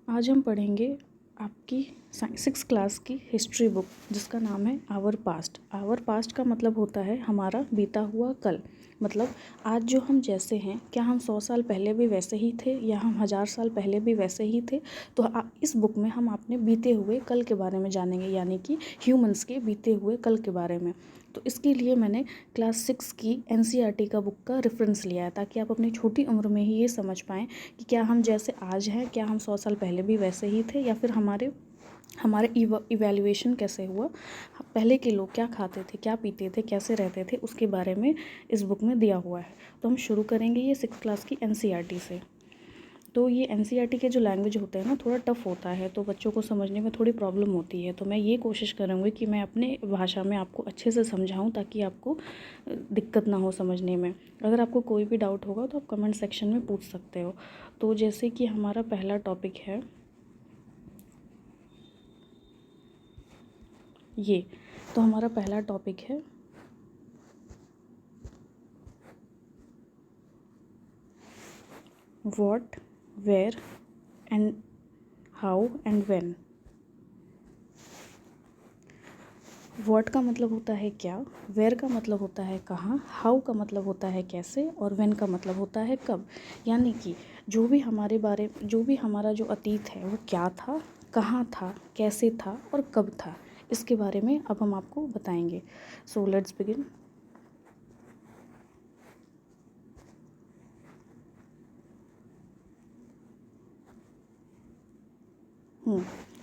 आज हम पढ़ेंगे आपकी 6th क्लास की हिस्ट्री बुक जिसका नाम है आवर पास्ट। आवर पास्ट का मतलब होता है हमारा बीता हुआ कल। मतलब आज जो हम जैसे हैं, क्या हम 100 साल पहले भी वैसे ही थे या हम 1000 साल पहले भी वैसे ही थे। तो इस बुक में हम अपने बीते हुए कल के बारे में जानेंगे, यानी कि ह्यूमंस के बीते हुए कल के बारे में। तो इसके लिए मैंने क्लास 6 की NCERT का बुक का रेफरेंस लिया है, ताकि आप अपनी छोटी उम्र में ही ये समझ पाएँ कि क्या हम जैसे आज हैं, क्या हम 100 साल पहले भी वैसे ही थे, या फिर हमारे इवैल्यूएशन कैसे हुआ, पहले के लोग क्या खाते थे, क्या पीते थे, कैसे रहते थे, उसके बारे में इस बुक में दिया हुआ है। तो हम शुरू करेंगे ये 6th क्लास की NCERT से। तो ये NCERT के जो लैंग्वेज होते हैं ना, थोड़ा टफ होता है, तो बच्चों को समझने में थोड़ी प्रॉब्लम होती है। तो मैं ये कोशिश करूँगी कि मैं अपने भाषा में आपको अच्छे से समझाऊँ, ताकि आपको दिक्कत ना हो समझने में। अगर आपको कोई भी डाउट होगा तो आप कमेंट सेक्शन में पूछ सकते हो। तो जैसे कि हमारा पहला टॉपिक है ये, तो हमारा पहला टॉपिक है what, where and how and when. What का मतलब होता है क्या, वेयर का मतलब होता है कहाँ, हाउ का मतलब होता है कैसे, और व्हेन का मतलब होता है कब। यानी कि जो भी हमारा जो अतीत है वो क्या था, कहाँ था, कैसे था और कब था, इसके बारे में अब हम आपको बताएंगे। So let's begin.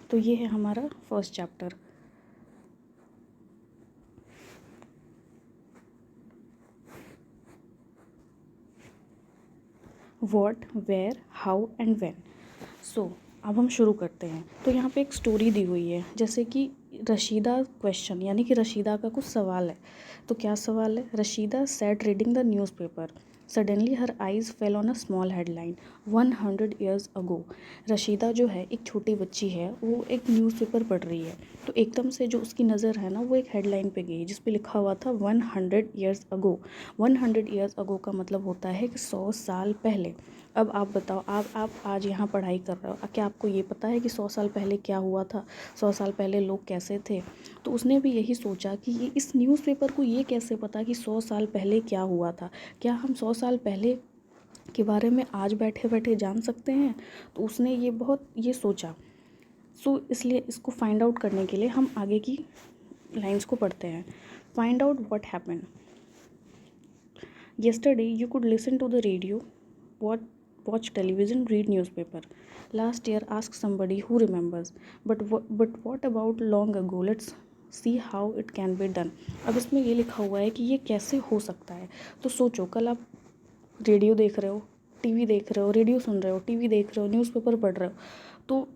तो ये है हमारा first chapter. What, where, how and when. So अब हम शुरू करते हैं। तो यहाँ पे एक स्टोरी दी हुई है, जैसे कि रशीदा क्वेश्चन, यानी कि रशीदा का कुछ सवाल है। तो क्या सवाल है? Rashida sat reading the newspaper, suddenly her eyes fell on a small headline 100 years ago. Rashida जो है, एक छोटी बच्ची है, वो एक न्यूज़पेपर पढ़ रही है। तो एकदम से जो उसकी नज़र है ना, वो एक हेडलाइन पे गई जिस पे लिखा हुआ था 100 years अगो। 100 years अगो का मतलब होता है कि 100 साल पहले। अब आप बताओ, आप आज यहाँ पढ़ाई कर रहे हो, क्या आपको ये पता है कि 100 साल पहले क्या हुआ था, 100 साल पहले लोग कैसे थे? तो उसने भी यही सोचा कि ये इस न्यूज़पेपर को ये कैसे पता कि 100 साल पहले क्या हुआ था, क्या हम 100 साल पहले के बारे में आज बैठे बैठे जान सकते हैं? तो उसने ये सोचा। सो इसलिए इसको फाइंड आउट करने के लिए हम आगे की लाइंस को पढ़ते हैं। Find out what happened. Yesterday you could listen to the radio, watch television, read newspaper. Last year ask somebody who remembers. But what about long ago? Let's see how it can be done. अब इसमें ये लिखा हुआ है कि ये कैसे हो सकता है। तो सोचो, कल आप रेडियो देख रहे हो, टीवी देख रहे हो, रेडियो सुन रहे हो, टीवी देख रहे हो, न्यूज़पेपर पढ़ रहे हो, तो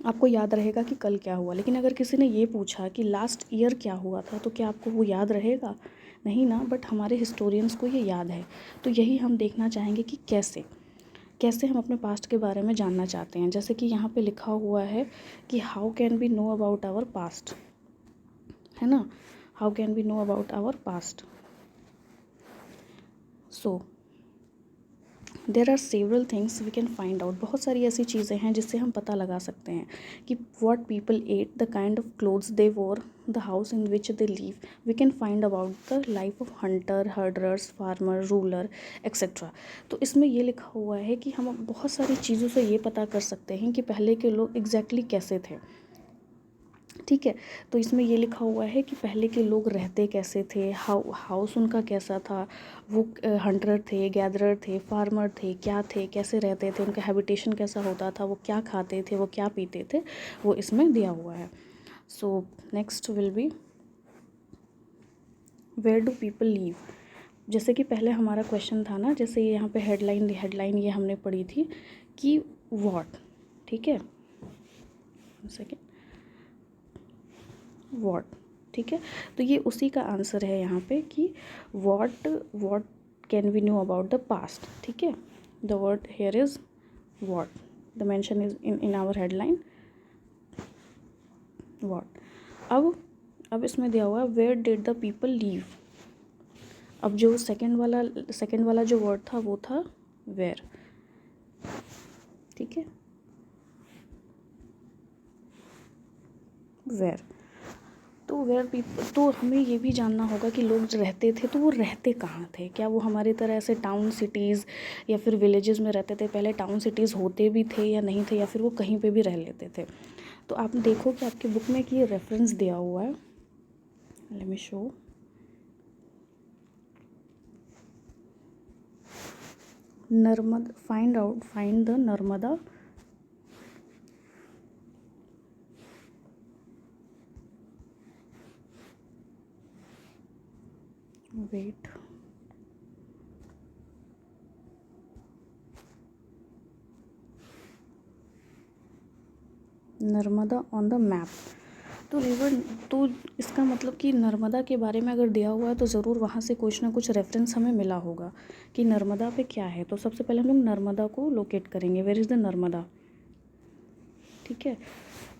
आपको याद रहेगा कि कल क्या हुआ। लेकिन अगर किसी ने ये पूछा कि लास्ट ईयर क्या हुआ था, तो क्या आपको वो याद रहेगा? नहीं ना। बट हमारे हिस्टोरियंस को ये याद है। तो यही हम देखना चाहेंगे कि कैसे हम अपने पास्ट के बारे में जानना चाहते हैं। जैसे कि यहाँ पे लिखा हुआ है कि how can we know about our past, है ना। How can we know about our past. So there are several things we can find out. बहुत सारी ऐसी चीज़ें हैं जिससे हम पता लगा सकते हैं कि what people ate, the kind of clothes they wore, the house in which they live. We can find about the life of hunter, herders, farmer, ruler etcetera. तो इसमें ये लिखा हुआ है कि हम बहुत सारी चीज़ों से ये पता कर सकते हैं कि पहले के लोग एग्जैक्टली कैसे थे। ठीक है। तो इसमें ये लिखा हुआ है कि पहले के लोग रहते कैसे थे, हाउस उनका कैसा था, वो हंटर थे, गैदरर थे, फार्मर थे, क्या थे, कैसे रहते थे, उनका हैबिटेशन कैसा होता था, वो क्या खाते थे, वो क्या पीते थे, वो इसमें दिया हुआ है। So next will be where do people live. जैसे कि पहले हमारा क्वेश्चन था ना, जैसे ये यहाँ पे हेडलाइन ये हमने पढ़ी थी कि व्हाट, ठीक है, सेकेंड, व्हाट, ठीक है। तो ये उसी का आंसर है यहाँ पे कि what can we know about the past, ठीक है। The word here is what, the mention is in our headline what. अब इसमें दिया हुआ है where did the people live. अब जो सेकंड वाला जो वर्ड था वो था वेयर, ठीक है। वेयर। तो वेयर पीपल, तो हमें ये भी जानना होगा कि लोग जो रहते थे तो वो रहते कहाँ थे। क्या वो हमारी तरह ऐसे टाउन सिटीज़ या फिर विलेजेस में रहते थे? पहले टाउन सिटीज़ होते भी थे या नहीं थे, या फिर वो कहीं पे भी रह लेते थे? तो आप देखो कि आपकी बुक में कि ये रेफरेंस दिया हुआ है। Let me show. Narmada, find the Narmada wait Narmada on the map. तो रिवर, तो इसका मतलब कि नर्मदा के बारे में अगर दिया हुआ है तो ज़रूर वहाँ से कुछ ना कुछ रेफरेंस हमें मिला होगा कि नर्मदा पे क्या है। तो सबसे पहले हम लोग नर्मदा को लोकेट करेंगे। Where is the Narmada? ठीक है,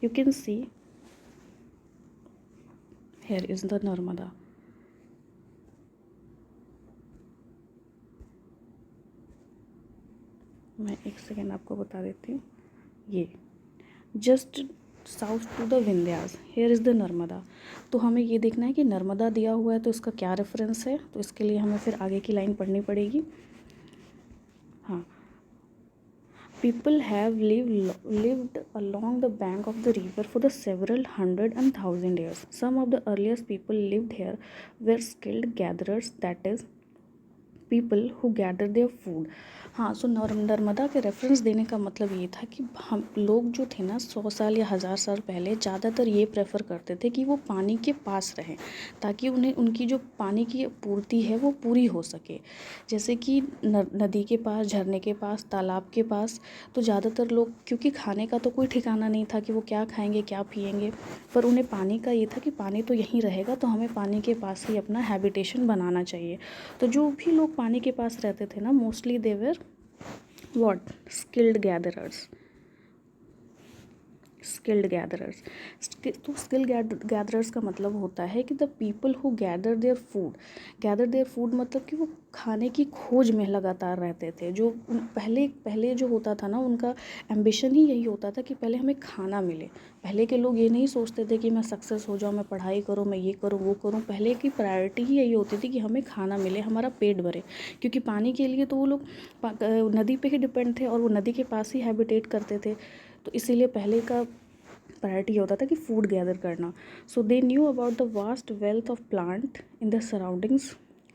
you can see here is the Narmada. मैं एक सेकेंड आपको बता देती हूँ। ये just south to the Vindhyas, here is the Narmada. तो हमें ये देखना है कि नर्मदा दिया हुआ है तो इसका क्या रेफरेंस है। तो इसके लिए हमें फिर आगे की लाइन पढ़नी पड़ेगी। हाँ, people have lived along the bank of the river for the several hundred and thousand years. Some of the earliest people lived here were skilled gatherers, that is people who gather their food. हाँ, सो नर्मदा के reference देने का मतलब ये था कि हम लोग जो थे ना 100 साल या 1000 साल पहले ज़्यादातर ये प्रेफर करते थे कि वो पानी के पास रहें, ताकि उन्हें उनकी जो पानी की पूर्ति है वो पूरी हो सके। जैसे कि नदी के पास, झरने के पास, तालाब के पास। तो ज़्यादातर लोग, क्योंकि खाने का तो कोई ठिकाना नहीं था कि वो क्या खाएंगे क्या पिएंगे, पर उन्हें पानी का ये था कि पानी तो यहीं रहेगा, तो हमें पानी के पास ही अपना हैबिटेशन बनाना चाहिए। तो जो भी लोग पानी के पास रहते थे ना, mostly they were what, skilled gatherers. Skilled gatherers. तो स्किल गैदरर्स का मतलब होता है कि the people who gather their food. Gather their food मतलब कि वो खाने की खोज में लगातार रहते थे। जो पहले पहले जो होता था ना, उनका एम्बिशन ही यही होता था कि पहले हमें खाना मिले। पहले के लोग ये नहीं सोचते थे कि मैं सक्सेस हो जाऊँ, मैं पढ़ाई करूँ, मैं ये करूँ वो करूँ। पहले की प्रायोरिटी ही यही होती थी कि हमें खाना मिले, हमारा पेट भरे। क्योंकि पानी के लिए तो वो लोग नदी पे ही डिपेंड थे और वो नदी के पास ही हैबिटेट करते थे। तो इसीलिए पहले का प्रायोरिटी होता था कि फूड गैदर करना। So they knew about the vast wealth of plant in the surroundings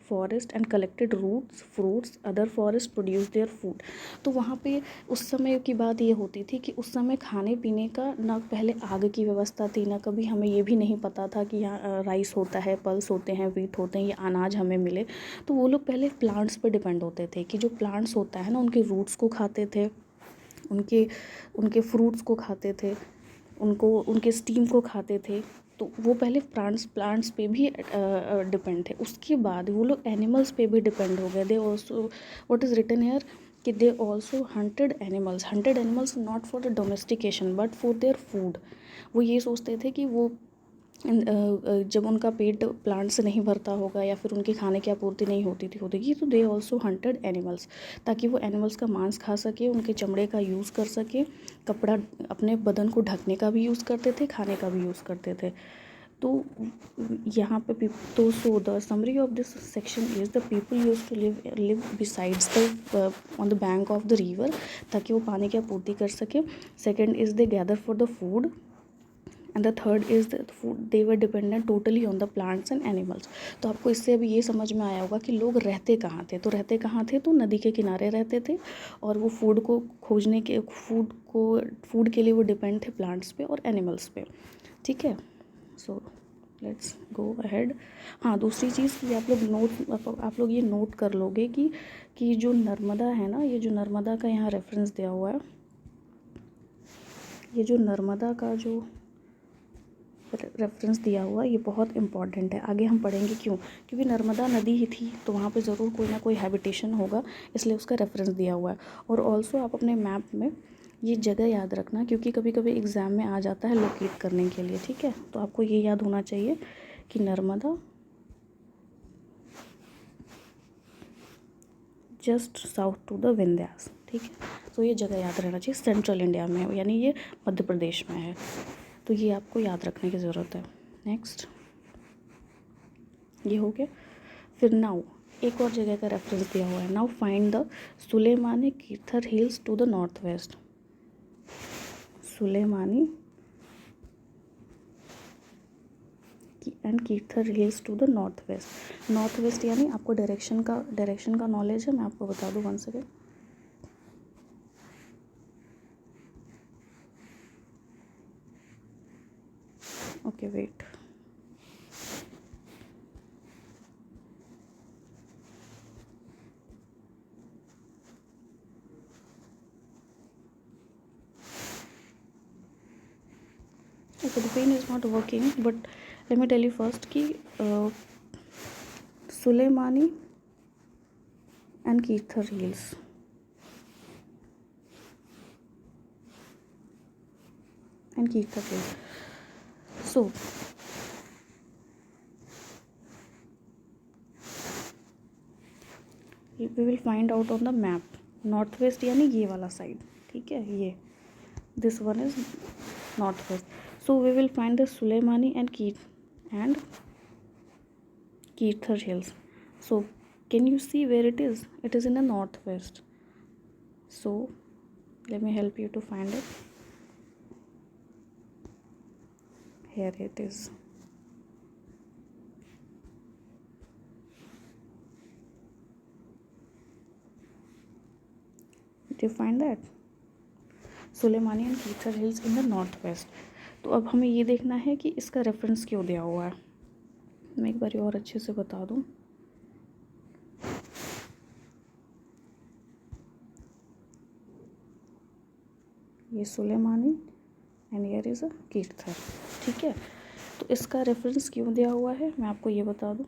forest and collected roots fruits other forest produce their food. तो वहाँ पे उस समय की बात ये होती थी कि उस समय खाने पीने का ना पहले आग की व्यवस्था थी, ना कभी हमें ये भी नहीं पता था कि यहाँ राइस होता है, पल्स होते हैं, व्हीट होते हैं, ये अनाज हमें मिले। तो वो लोग पहले प्लांट्स पर डिपेंड होते थे कि जो प्लांट्स होता है ना, उनके रूट्स को खाते थे, उनके उनके फ्रूट्स को खाते थे, उनको उनके स्टीम को खाते थे। तो वो पहले प्लांट्स पे भी डिपेंड थे। उसके बाद वो लोग एनिमल्स पे भी डिपेंड हो गए। They also, what is written here कि they also hunted animals not for the domestication but for their food. वो ये सोचते थे कि वो जब उनका पेट प्लांट से नहीं भरता होगा या फिर उनके खाने की आपूर्ति नहीं होती तो दे ऑल्सो हंटेड एनिमल्स, ताकि वो एनिमल्स का मांस खा सके, उनके चमड़े का यूज़ कर सके, कपड़ा अपने बदन को ढकने का भी यूज़ करते थे, खाने का भी यूज़ करते थे। तो यहाँ पे तो so the summary of this section is the people use to live besides the on the bank of the river, ताकि वो पानी की आपूर्ति कर सके। Second is they gather for the food and the third is the food they were dependent totally on the plants and animals. तो आपको इससे अभी ये समझ में आया होगा कि लोग रहते कहाँ थे। तो रहते कहाँ थे? तो नदी के किनारे रहते थे, और वो फूड को खोजने के फूड के लिए वो डिपेंड थे प्लांट्स पे और एनिमल्स पे। ठीक है, सो लेट्स गो अहेड। हाँ, दूसरी चीज़ कि आप लोग ये नोट कर लोगे कि जो नर्मदा है ना, ये जो नर्मदा का यहाँ रेफरेंस दिया हुआ है, ये जो नर्मदा का जो रेफरेंस दिया हुआ ये बहुत इंपॉर्टेंट है। आगे हम पढ़ेंगे क्यों, क्योंकि नर्मदा नदी ही थी तो वहाँ पे ज़रूर कोई ना कोई हैबिटेशन होगा, इसलिए उसका रेफरेंस दिया हुआ है। और ऑल्सो आप अपने मैप में ये जगह याद रखना, क्योंकि कभी कभी एग्ज़ाम में आ जाता है लोकेट करने के लिए। ठीक है, तो आपको ये याद होना चाहिए कि Narmada just south to the Vindhyas. ठीक है, तो ये जगह याद रहना चाहिए। सेंट्रल इंडिया में है, यानी ये मध्य प्रदेश में है। तो ये आपको याद रखने की ज़रूरत है। नेक्स्ट, ये हो गया। फिर नाउ एक और जगह का रेफरेंस दिया हुआ है। Now find the Sulaimani Kirthar hills to the north west. Sulaimani and Kirthar hills to the north west. North west यानी आपको डायरेक्शन का नॉलेज है, मैं आपको बता दूँ one second. Okay wait, okay, the pen is not working, but let me tell you first कि Sulaimani and Kirthar hills, so we will find out on the map north west यानी ये वाला साइड, ठीक है, ये this one is north west. So we will find the Sulaimani and Kirthar hills. So can you see where it is? It is in the northwest. So let me help you to find it. Here it is. Did you find that? Sulaimani and Kirthar hills in the northwest. तो अब हमें ये देखना है कि इसका reference क्यों दिया हुआ है. मैं एक बार और अच्छे से बता दूं. ये Sulemani and here is a Kirthar, ठीक है. तो इसका रेफरेंस क्यों दिया हुआ है मैं आपको ये बता दूं.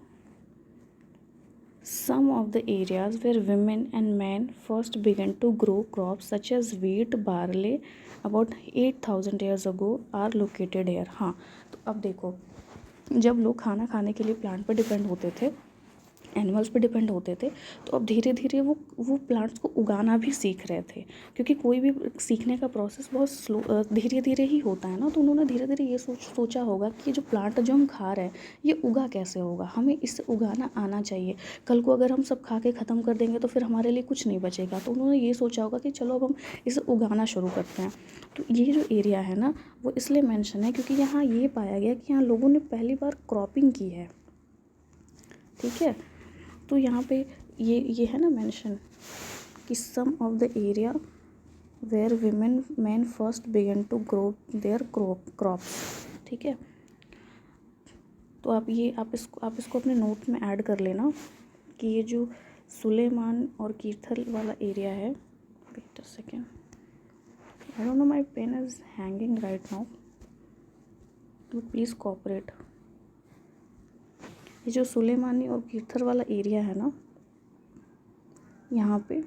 Some of the areas where women and men first began to grow crops such as wheat, barley about 8,000 years ago are located here. हाँ, तो अब देखो, जब लोग खाना खाने के लिए प्लांट पर डिपेंड होते थे, एनिमल्स पे डिपेंड होते थे, तो अब धीरे धीरे वो प्लांट्स को उगाना भी सीख रहे थे, क्योंकि कोई भी सीखने का प्रोसेस बहुत स्लो धीरे धीरे ही होता है ना. तो उन्होंने धीरे धीरे ये सोचा होगा कि जो प्लांट जो हम खा रहे हैं ये उगा कैसे होगा, हमें इसे उगाना आना चाहिए. कल को अगर हम सब खा के ख़त्म कर देंगे तो फिर हमारे लिए कुछ नहीं बचेगा. तो उन्होंने ये सोचा होगा कि चलो अब हम इसे उगाना शुरू करते हैं. तो ये जो एरिया है ना वो इसलिए मेंशन है क्योंकि यहाँ ये पाया गया कि यहाँ लोगों ने पहली बार क्रॉपिंग की है, ठीक है. तो यहाँ पे ये है ना मेंशन कि some of the area where women man first began to grow their crops, ठीक है. तो आप इसको अपने नोट में ऐड कर लेना कि ये जो सुलेमान और कीर्थल वाला एरिया है. Wait a second, I don't know my pen is hanging right now, but please cooperate. ये जो सुलेमानी और कीर्थर वाला एरिया है ना, यहाँ पे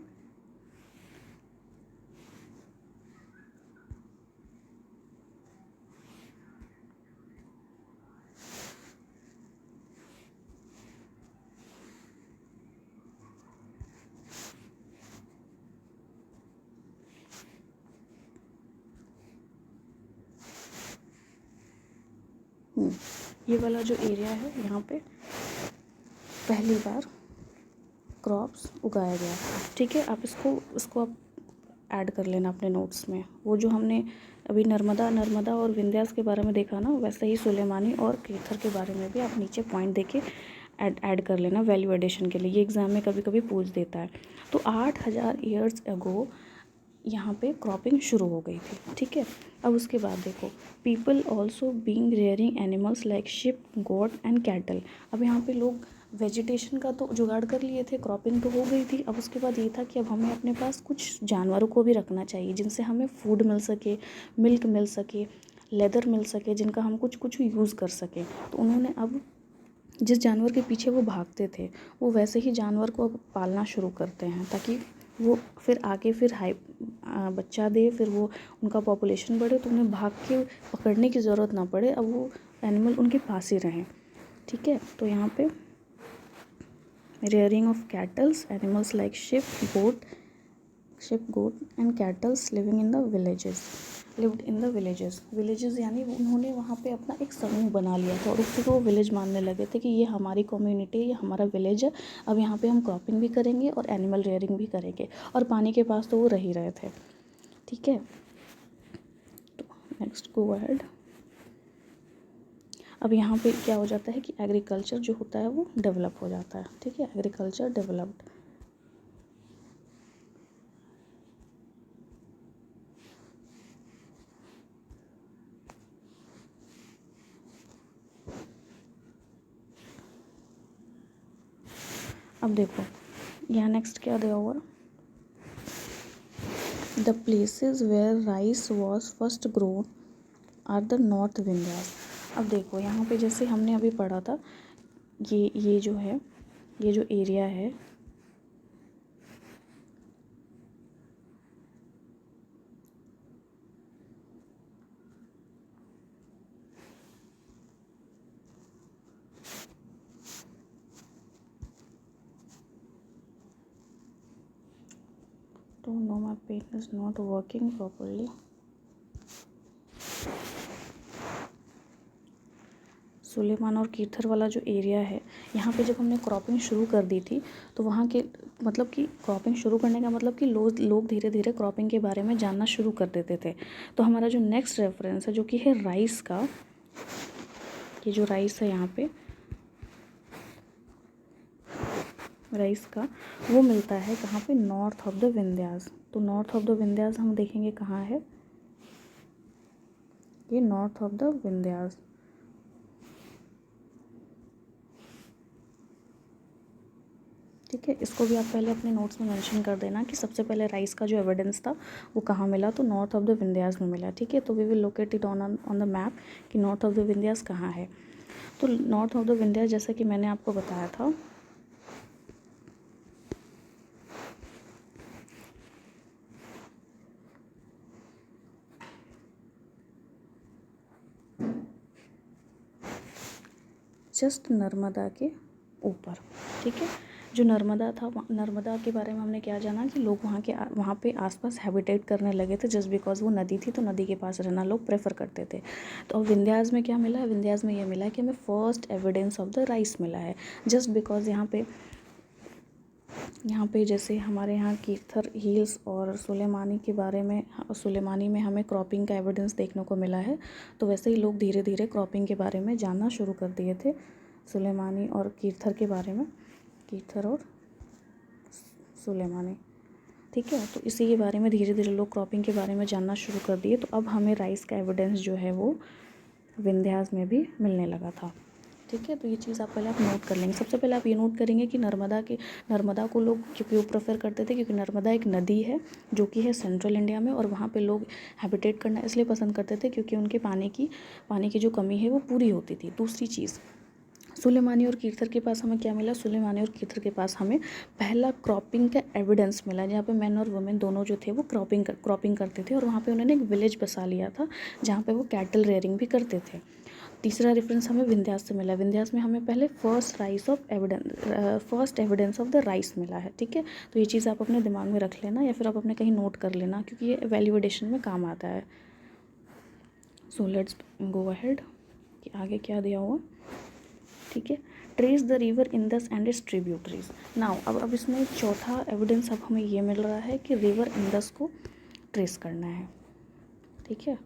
ये वाला जो एरिया है यहाँ पे पहली बार क्रॉप्स उगाया गया, ठीक है. आप इसको आप ऐड कर लेना अपने नोट्स में. वो जो हमने अभी नर्मदा और विंध्यास के बारे में देखा ना, वैसे ही सुलेमानी और कीर्थर के बारे में भी आप नीचे पॉइंट देके ऐड कर लेना वैल्यू एडिशन के लिए. ये एग्ज़ाम में कभी कभी पूछ देता है. तो 8,000 ईयर्स अगो यहाँ पे क्रॉपिंग शुरू हो गई थी, ठीक है. अब उसके बाद देखो, people also being rearing animals like sheep, goat and cattle. अब यहाँ पे लोग वेजिटेशन का तो जुगाड़ कर लिए थे, क्रॉपिंग तो हो गई थी. अब उसके बाद ये था कि अब हमें अपने पास कुछ जानवरों को भी रखना चाहिए जिनसे हमें फूड मिल सके, मिल्क मिल सके, लेदर मिल सके, जिनका हम कुछ यूज़ कर सकें. तो उन्होंने अब जिस जानवर के पीछे वो भागते थे वो वैसे ही जानवर को अब पालना शुरू करते हैं, ताकि वो फिर आगे बच्चा दे, फिर वो उनका पॉपुलेशन बढ़े, तो उन्हें भाग के पकड़ने की ज़रूरत ना पड़े, अब वो एनिमल उनके पास ही रहें, ठीक है. तो यहाँ पे rearing of cattle, animals like sheep, goat and cattle living in the villages. Lived in the villages. Villages यानी उन्होंने वहाँ पे अपना एक समूह बना लिया था और उसी को वो विलेज मानने लगे थे कि ये हमारी कम्युनिटी, ये हमारा विलेज है, अब यहाँ पे हम क्रॉपिंग भी करेंगे और एनिमल रेयरिंग भी करेंगे। और पानी के पास तो वो रह ही रहे थे, ठीक है। तो नेक्स्ट गो अहेड। अब यहाँ पे क्या हो जाता है कि एग्रीकल्चर जो होता है वो डेवलप हो जाता है, ठीक है, एग्रीकल्चर डेवलप्ड। अब देखो यहाँ नेक्स्ट क्या दिया हुआ, the places where rice was first grown are the north Vindhyas. अब देखो यहाँ पे जैसे हमने अभी पढ़ा था, ये जो है, ये जो एरिया है, don't know my pen is not working properly। Suleman और कीथर वाला जो एरिया है, यहाँ पे जब हमने क्रॉपिंग शुरू कर दी थी तो वहाँ के मतलब कि क्रॉपिंग शुरू करने का मतलब कि लोग धीरे धीरे क्रॉपिंग के बारे में जानना शुरू कर देते थे। तो हमारा जो नेक्स्ट रेफरेंस है जो कि है राइस का, ये जो राइस है यहाँ पे राइस का, वो मिलता है कहाँ पे, नॉर्थ ऑफ द विंध्यास। तो नॉर्थ ऑफ द विंध्यास हम देखेंगे कहाँ है, ये नॉर्थ ऑफ द विंध्यास, ठीक है। इसको भी आप पहले अपने नोट्स में मेंशन कर देना कि सबसे पहले राइस का जो एविडेंस था वो कहाँ मिला, तो नॉर्थ ऑफ द विंध्यास में मिला, ठीक है। तो we will locate it on the map कि नॉर्थ ऑफ द विंध्यास कहाँ है। तो नॉर्थ ऑफ द विंध्यास जैसा कि मैंने आपको बताया था, जस्ट नर्मदा के ऊपर, ठीक है। जो नर्मदा था, नर्मदा के बारे में हमने क्या जाना कि लोग वहाँ पे आसपास हैबिटेट करने लगे थे जस्ट बिकॉज वो नदी थी, तो नदी के पास रहना लोग प्रेफर करते थे। तो अब विंध्यास में क्या मिला है, विंध्यास में ये मिला है कि हमें first evidence of the rice मिला है, जस्ट बिकॉज यहाँ पे जैसे हमारे यहाँ कीथर हिल्स और सुलेमानी के बारे में, सुलेमानी में हमें क्रॉपिंग का एविडेंस देखने को मिला है, तो वैसे ही लोग धीरे धीरे क्रॉपिंग के बारे में जानना शुरू कर दिए थे, सुलेमानी और कीथर के बारे में, कीथर और सुलेमानी, ठीक है। तो इसी के बारे में धीरे धीरे लोग क्रॉपिंग के बारे में जानना शुरू कर दिए। तो अब हमें राइस का एविडेंस जो है वो विंध्यास में भी मिलने लगा था, ठीक है। तो ये चीज़ आप पहले आप नोट कर लेंगे। सबसे पहले आप ये नोट करेंगे कि नर्मदा को लोग क्यों प्रेफर करते थे, क्योंकि नर्मदा एक नदी है जो कि है सेंट्रल इंडिया में, और वहाँ पे लोग हैबिटेट करना इसलिए पसंद करते थे क्योंकि उनके पानी की जो कमी है वो पूरी होती थी। दूसरी चीज़, सुलेमानी और कीथर के पास हमें क्या मिला, सुलेमानी और कीथर के पास हमें पहला क्रॉपिंग का एविडेंस मिला, जहाँ पे मैन और वुमेन दोनों जो थे वो क्रॉपिंग करते थे, और वहाँ पे उन्होंने एक विलेज बसा लिया था जहाँ पे वो कैटल रेयरिंग भी करते थे। तीसरा रेफरेंस हमें विंध्यास से मिला, विंध्यास में हमें पहले first evidence of the rice मिला है, ठीक है। तो ये चीज़ आप अपने दिमाग में रख लेना या फिर आप अपने कहीं नोट कर लेना, क्योंकि ये वैल्यूएशन में काम आता है। सो लेट्स गो अहेड कि आगे क्या दिया हुआ, ठीक है। Trace the river Indus and its tributaries. Now अब इसमें चौथा एविडेंस अब हमें ये मिल रहा है कि रिवर इंदस को ट्रेस करना है, ठीक है।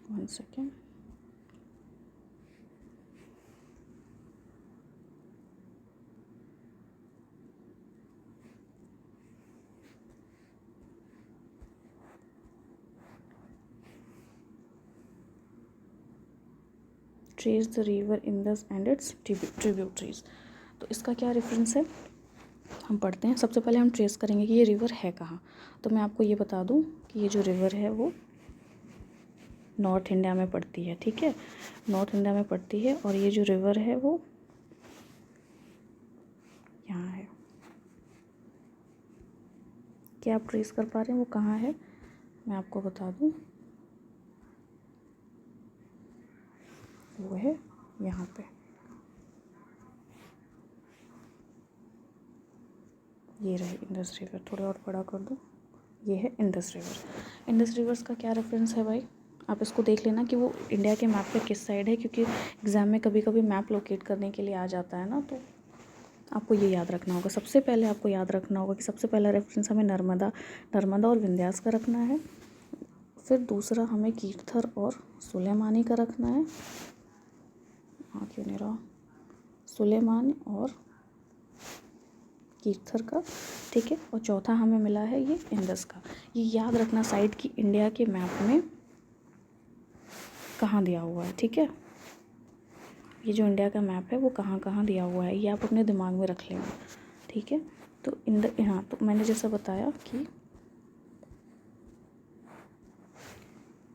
One second, trace the river Indus and its tributaries. तो इसका क्या रेफरेंस है हम पढ़ते हैं। सबसे पहले हम ट्रेस करेंगे कि ये रिवर है कहाँ। तो मैं आपको ये बता दूँ कि ये जो रिवर है वो नॉर्थ इंडिया में पड़ती है, ठीक है, नॉर्थ इंडिया में पड़ती है, और ये जो रिवर है वो यहाँ है। क्या आप ट्रेस कर पा रहे हैं वो कहाँ है, मैं आपको बता दूँ, वो है यहाँ पे, ये रही इंडस रिवर, थोड़ा और बड़ा कर दो, ये है इंडस रिवर। इंडस रिवर्स का क्या रेफरेंस है भाई, आप इसको देख लेना कि वो इंडिया के मैप पे किस साइड है, क्योंकि एग्ज़ाम में कभी कभी मैप लोकेट करने के लिए आ जाता है ना, तो आपको ये याद रखना होगा। सबसे पहले आपको याद रखना होगा कि सबसे पहला रेफरेंस हमें नर्मदा और विंध्यास का रखना है, फिर दूसरा हमें कीर्थर और सुलेमानी का रखना है, हाँ क्यों नहीं रहा, सुलेमान और कीर्थर का, ठीक है। और चौथा हमें मिला है ये इंडस का। ये याद रखना साइड की इंडिया के मैप में कहाँ दिया हुआ है, ठीक है। ये जो इंडिया का मैप है वो कहाँ कहाँ दिया हुआ है, ये आप अपने दिमाग में रख लेंगे, ठीक है। तो हाँ, तो मैंने जैसा बताया कि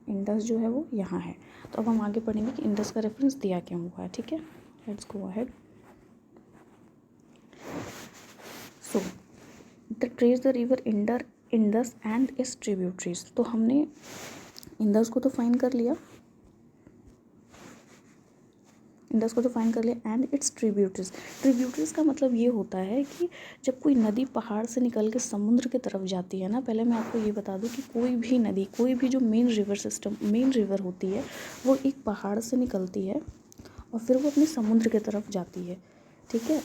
इंडस जो है वो यहाँ है। तो अब हम आगे पढ़ेंगे कि इंडस का रेफरेंस दिया क्यों हुआ है, ठीक है। Let's go ahead. So the trace the river Indus and its tributaries. तो हमने इंडस को तो फाइन कर लिया, एंड इट्स ट्रिब्यूटरीज। ट्रिब्यूटरीज का मतलब ये होता है कि जब कोई नदी पहाड़ से निकल के समुद्र की तरफ जाती है ना, पहले मैं आपको ये बता दूं कि कोई भी नदी, कोई भी जो मेन रिवर होती है, वो एक पहाड़ से निकलती है और फिर वो अपने समुद्र की तरफ जाती है, ठीक है।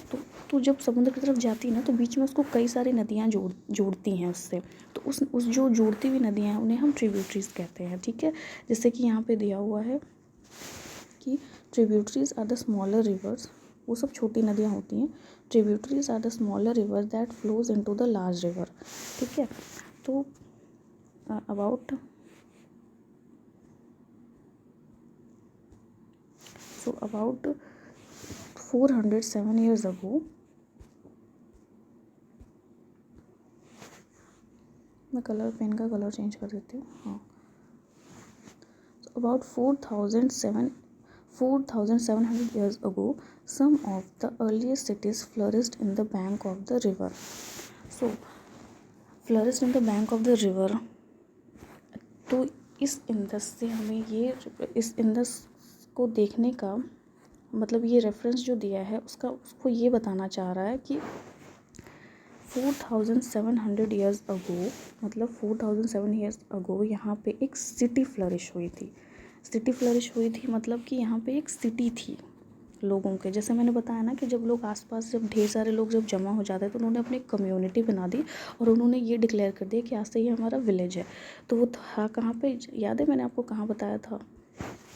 तो जब समुद्र की तरफ जाती है ना, तो बीच में उसको कई सारी नदियाँ जोड़ती हैं उससे, तो उस जो जोड़ती हुई नदियाँ हैं उन्हें हम ट्रिब्यूटरीज कहते हैं, ठीक है। जैसे कि यहाँ पे दिया हुआ है कि tributaries are the smaller rivers, वो सब छोटी नदियाँ होती हैं। Tributaries are the smaller river that flows into the large river, ठीक है। तो अबाउट 407 years ago, मैं पेन का कलर चेंज कर देती हूँ, हाँ। About 4,700 years ago, some of the earliest cities flourished in the bank of the river. So, flourished in the bank of the river. तो इस इंडस से हमें इस इंडस को देखने का मतलब ये रेफरेंस जो दिया है उसको ये बताना चाह रहा है कि 4,700 years ago, मतलब 4,007 years ago यहाँ पे एक सिटी फ्लरिश हुई थी। मतलब कि यहाँ पे एक सिटी थी लोगों के। जैसे मैंने बताया ना कि जब लोग आसपास, जब ढेर सारे लोग जब जमा हो जाते हैं तो उन्होंने अपनी कम्युनिटी बना दी और उन्होंने ये डिक्लेयर कर दिया कि आज से ये हमारा विलेज है। तो वो था कहाँ पे, याद है मैंने आपको कहाँ बताया था?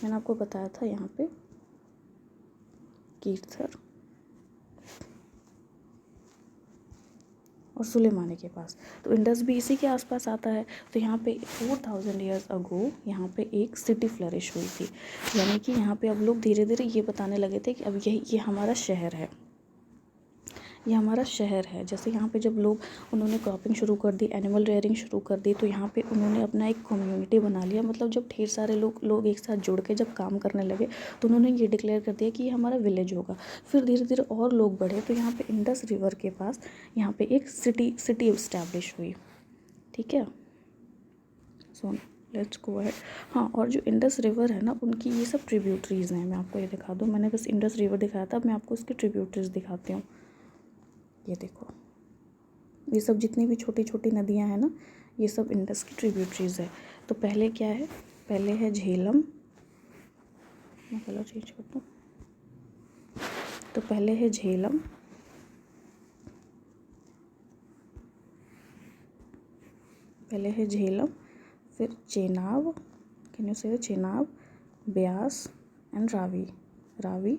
मैंने आपको बताया था यहाँ पे कीर्थर और सुलेमानी के पास। तो इंडस भी इसी के आसपास आता है। तो यहाँ पे 4,000 years ago यहाँ पे एक सिटी फ्लरिश हुई थी, यानी कि यहाँ पे अब लोग धीरे धीरे ये बताने लगे थे कि अब ये हमारा शहर है, ये हमारा शहर है। जैसे यहाँ पे जब लोग उन्होंने क्रॉपिंग शुरू कर दी, एनिमल रेयरिंग शुरू कर दी, तो यहाँ पे उन्होंने अपना एक कम्युनिटी बना लिया। मतलब जब ढेर सारे लोग एक साथ जुड़ के जब काम करने लगे तो उन्होंने ये डिक्लेयर कर दिया कि ये हमारा विलेज होगा। फिर धीरे धीरे और लोग बढ़े, तो यहाँ पे इंडस रिवर के पास यहाँ पे एक सिटी इस्टेब्लिश हुई, ठीक है। So let's go ahead. हाँ, और जो इंडस रिवर है ना, उनकी ये सब ट्रिब्यूटरीज़ हैं। मैं आपको ये दिखा दूँ, मैंने बस इंडस रिवर दिखाया था, अब मैं आपको इसकी ट्रिब्यूटरीज़ दिखाती हूँ। ये देखो, ये सब जितनी भी छोटी छोटी नदियाँ हैं ना, ये सब इंडस की ट्रिब्यूटरीज़ है। तो पहले क्या है, पहले है झेलम, मैं कलर चेंज कर दूँ। तो पहले है झेलम, फिर चेनाब, कैन यू से चेनाब, ब्यास एंड रावी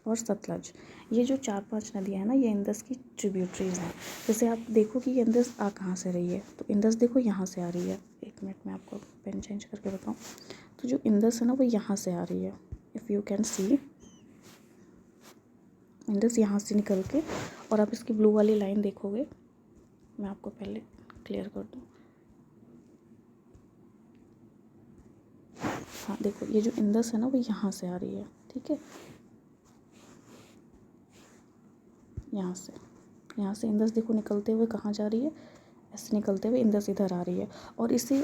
और सतलज। ये जो 4-5 नदियाँ हैं ना, ये इंडस की ट्रिब्यूटरीज़ हैं। जैसे आप देखो कि ये इंडस कहाँ से रही है, तो इंडस देखो यहाँ से आ रही है। एक मिनट में आपको पेन चेंज करके बताऊँ। तो जो इंडस है ना, वो यहाँ से आ रही है। If you can C, Indus यहाँ से निकल के, और आप इसकी ब्लू वाली लाइन देखोगे, मैं आपको पहले क्लियर कर दूँ। हाँ देखो, ये जो इंडस है ना, वो यहाँ से आ रही है, ठीक है। यहाँ से इंडस देखो निकलते हुए कहाँ जा रही है, ऐसे निकलते हुए इंडस इधर आ रही है। और इसे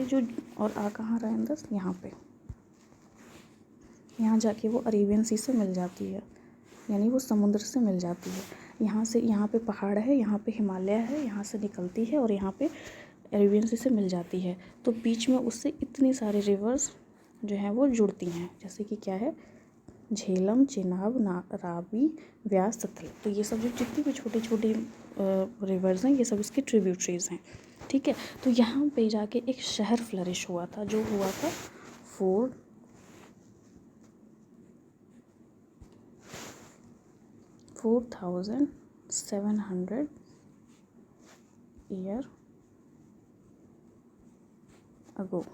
जो कहाँ रहा है इंडस, यहाँ पे, यहाँ जाके वो अरेबियन सी से मिल जाती है। यानी वो समुद्र से मिल जाती है। यहाँ से, यहाँ पे पहाड़ है, यहाँ पे हिमालय है, यहाँ से निकलती है और यहाँ पे अरेबियन सी से मिल जाती है। तो बीच में उससे इतनी सारे रिवर्स जो हैं वो जुड़ती हैं, जैसे कि क्या है, झेलम, चेनाब, रावी, व्यास, सतलज। तो ये सब जो जितनी भी छोटी छोटी रिवर्स हैं, ये सब इसकी ट्रिब्यूटरीज हैं, ठीक है। तो यहाँ पे जाके एक शहर फ्लरिश हुआ था, जो हुआ था 4700 ईयर अगो।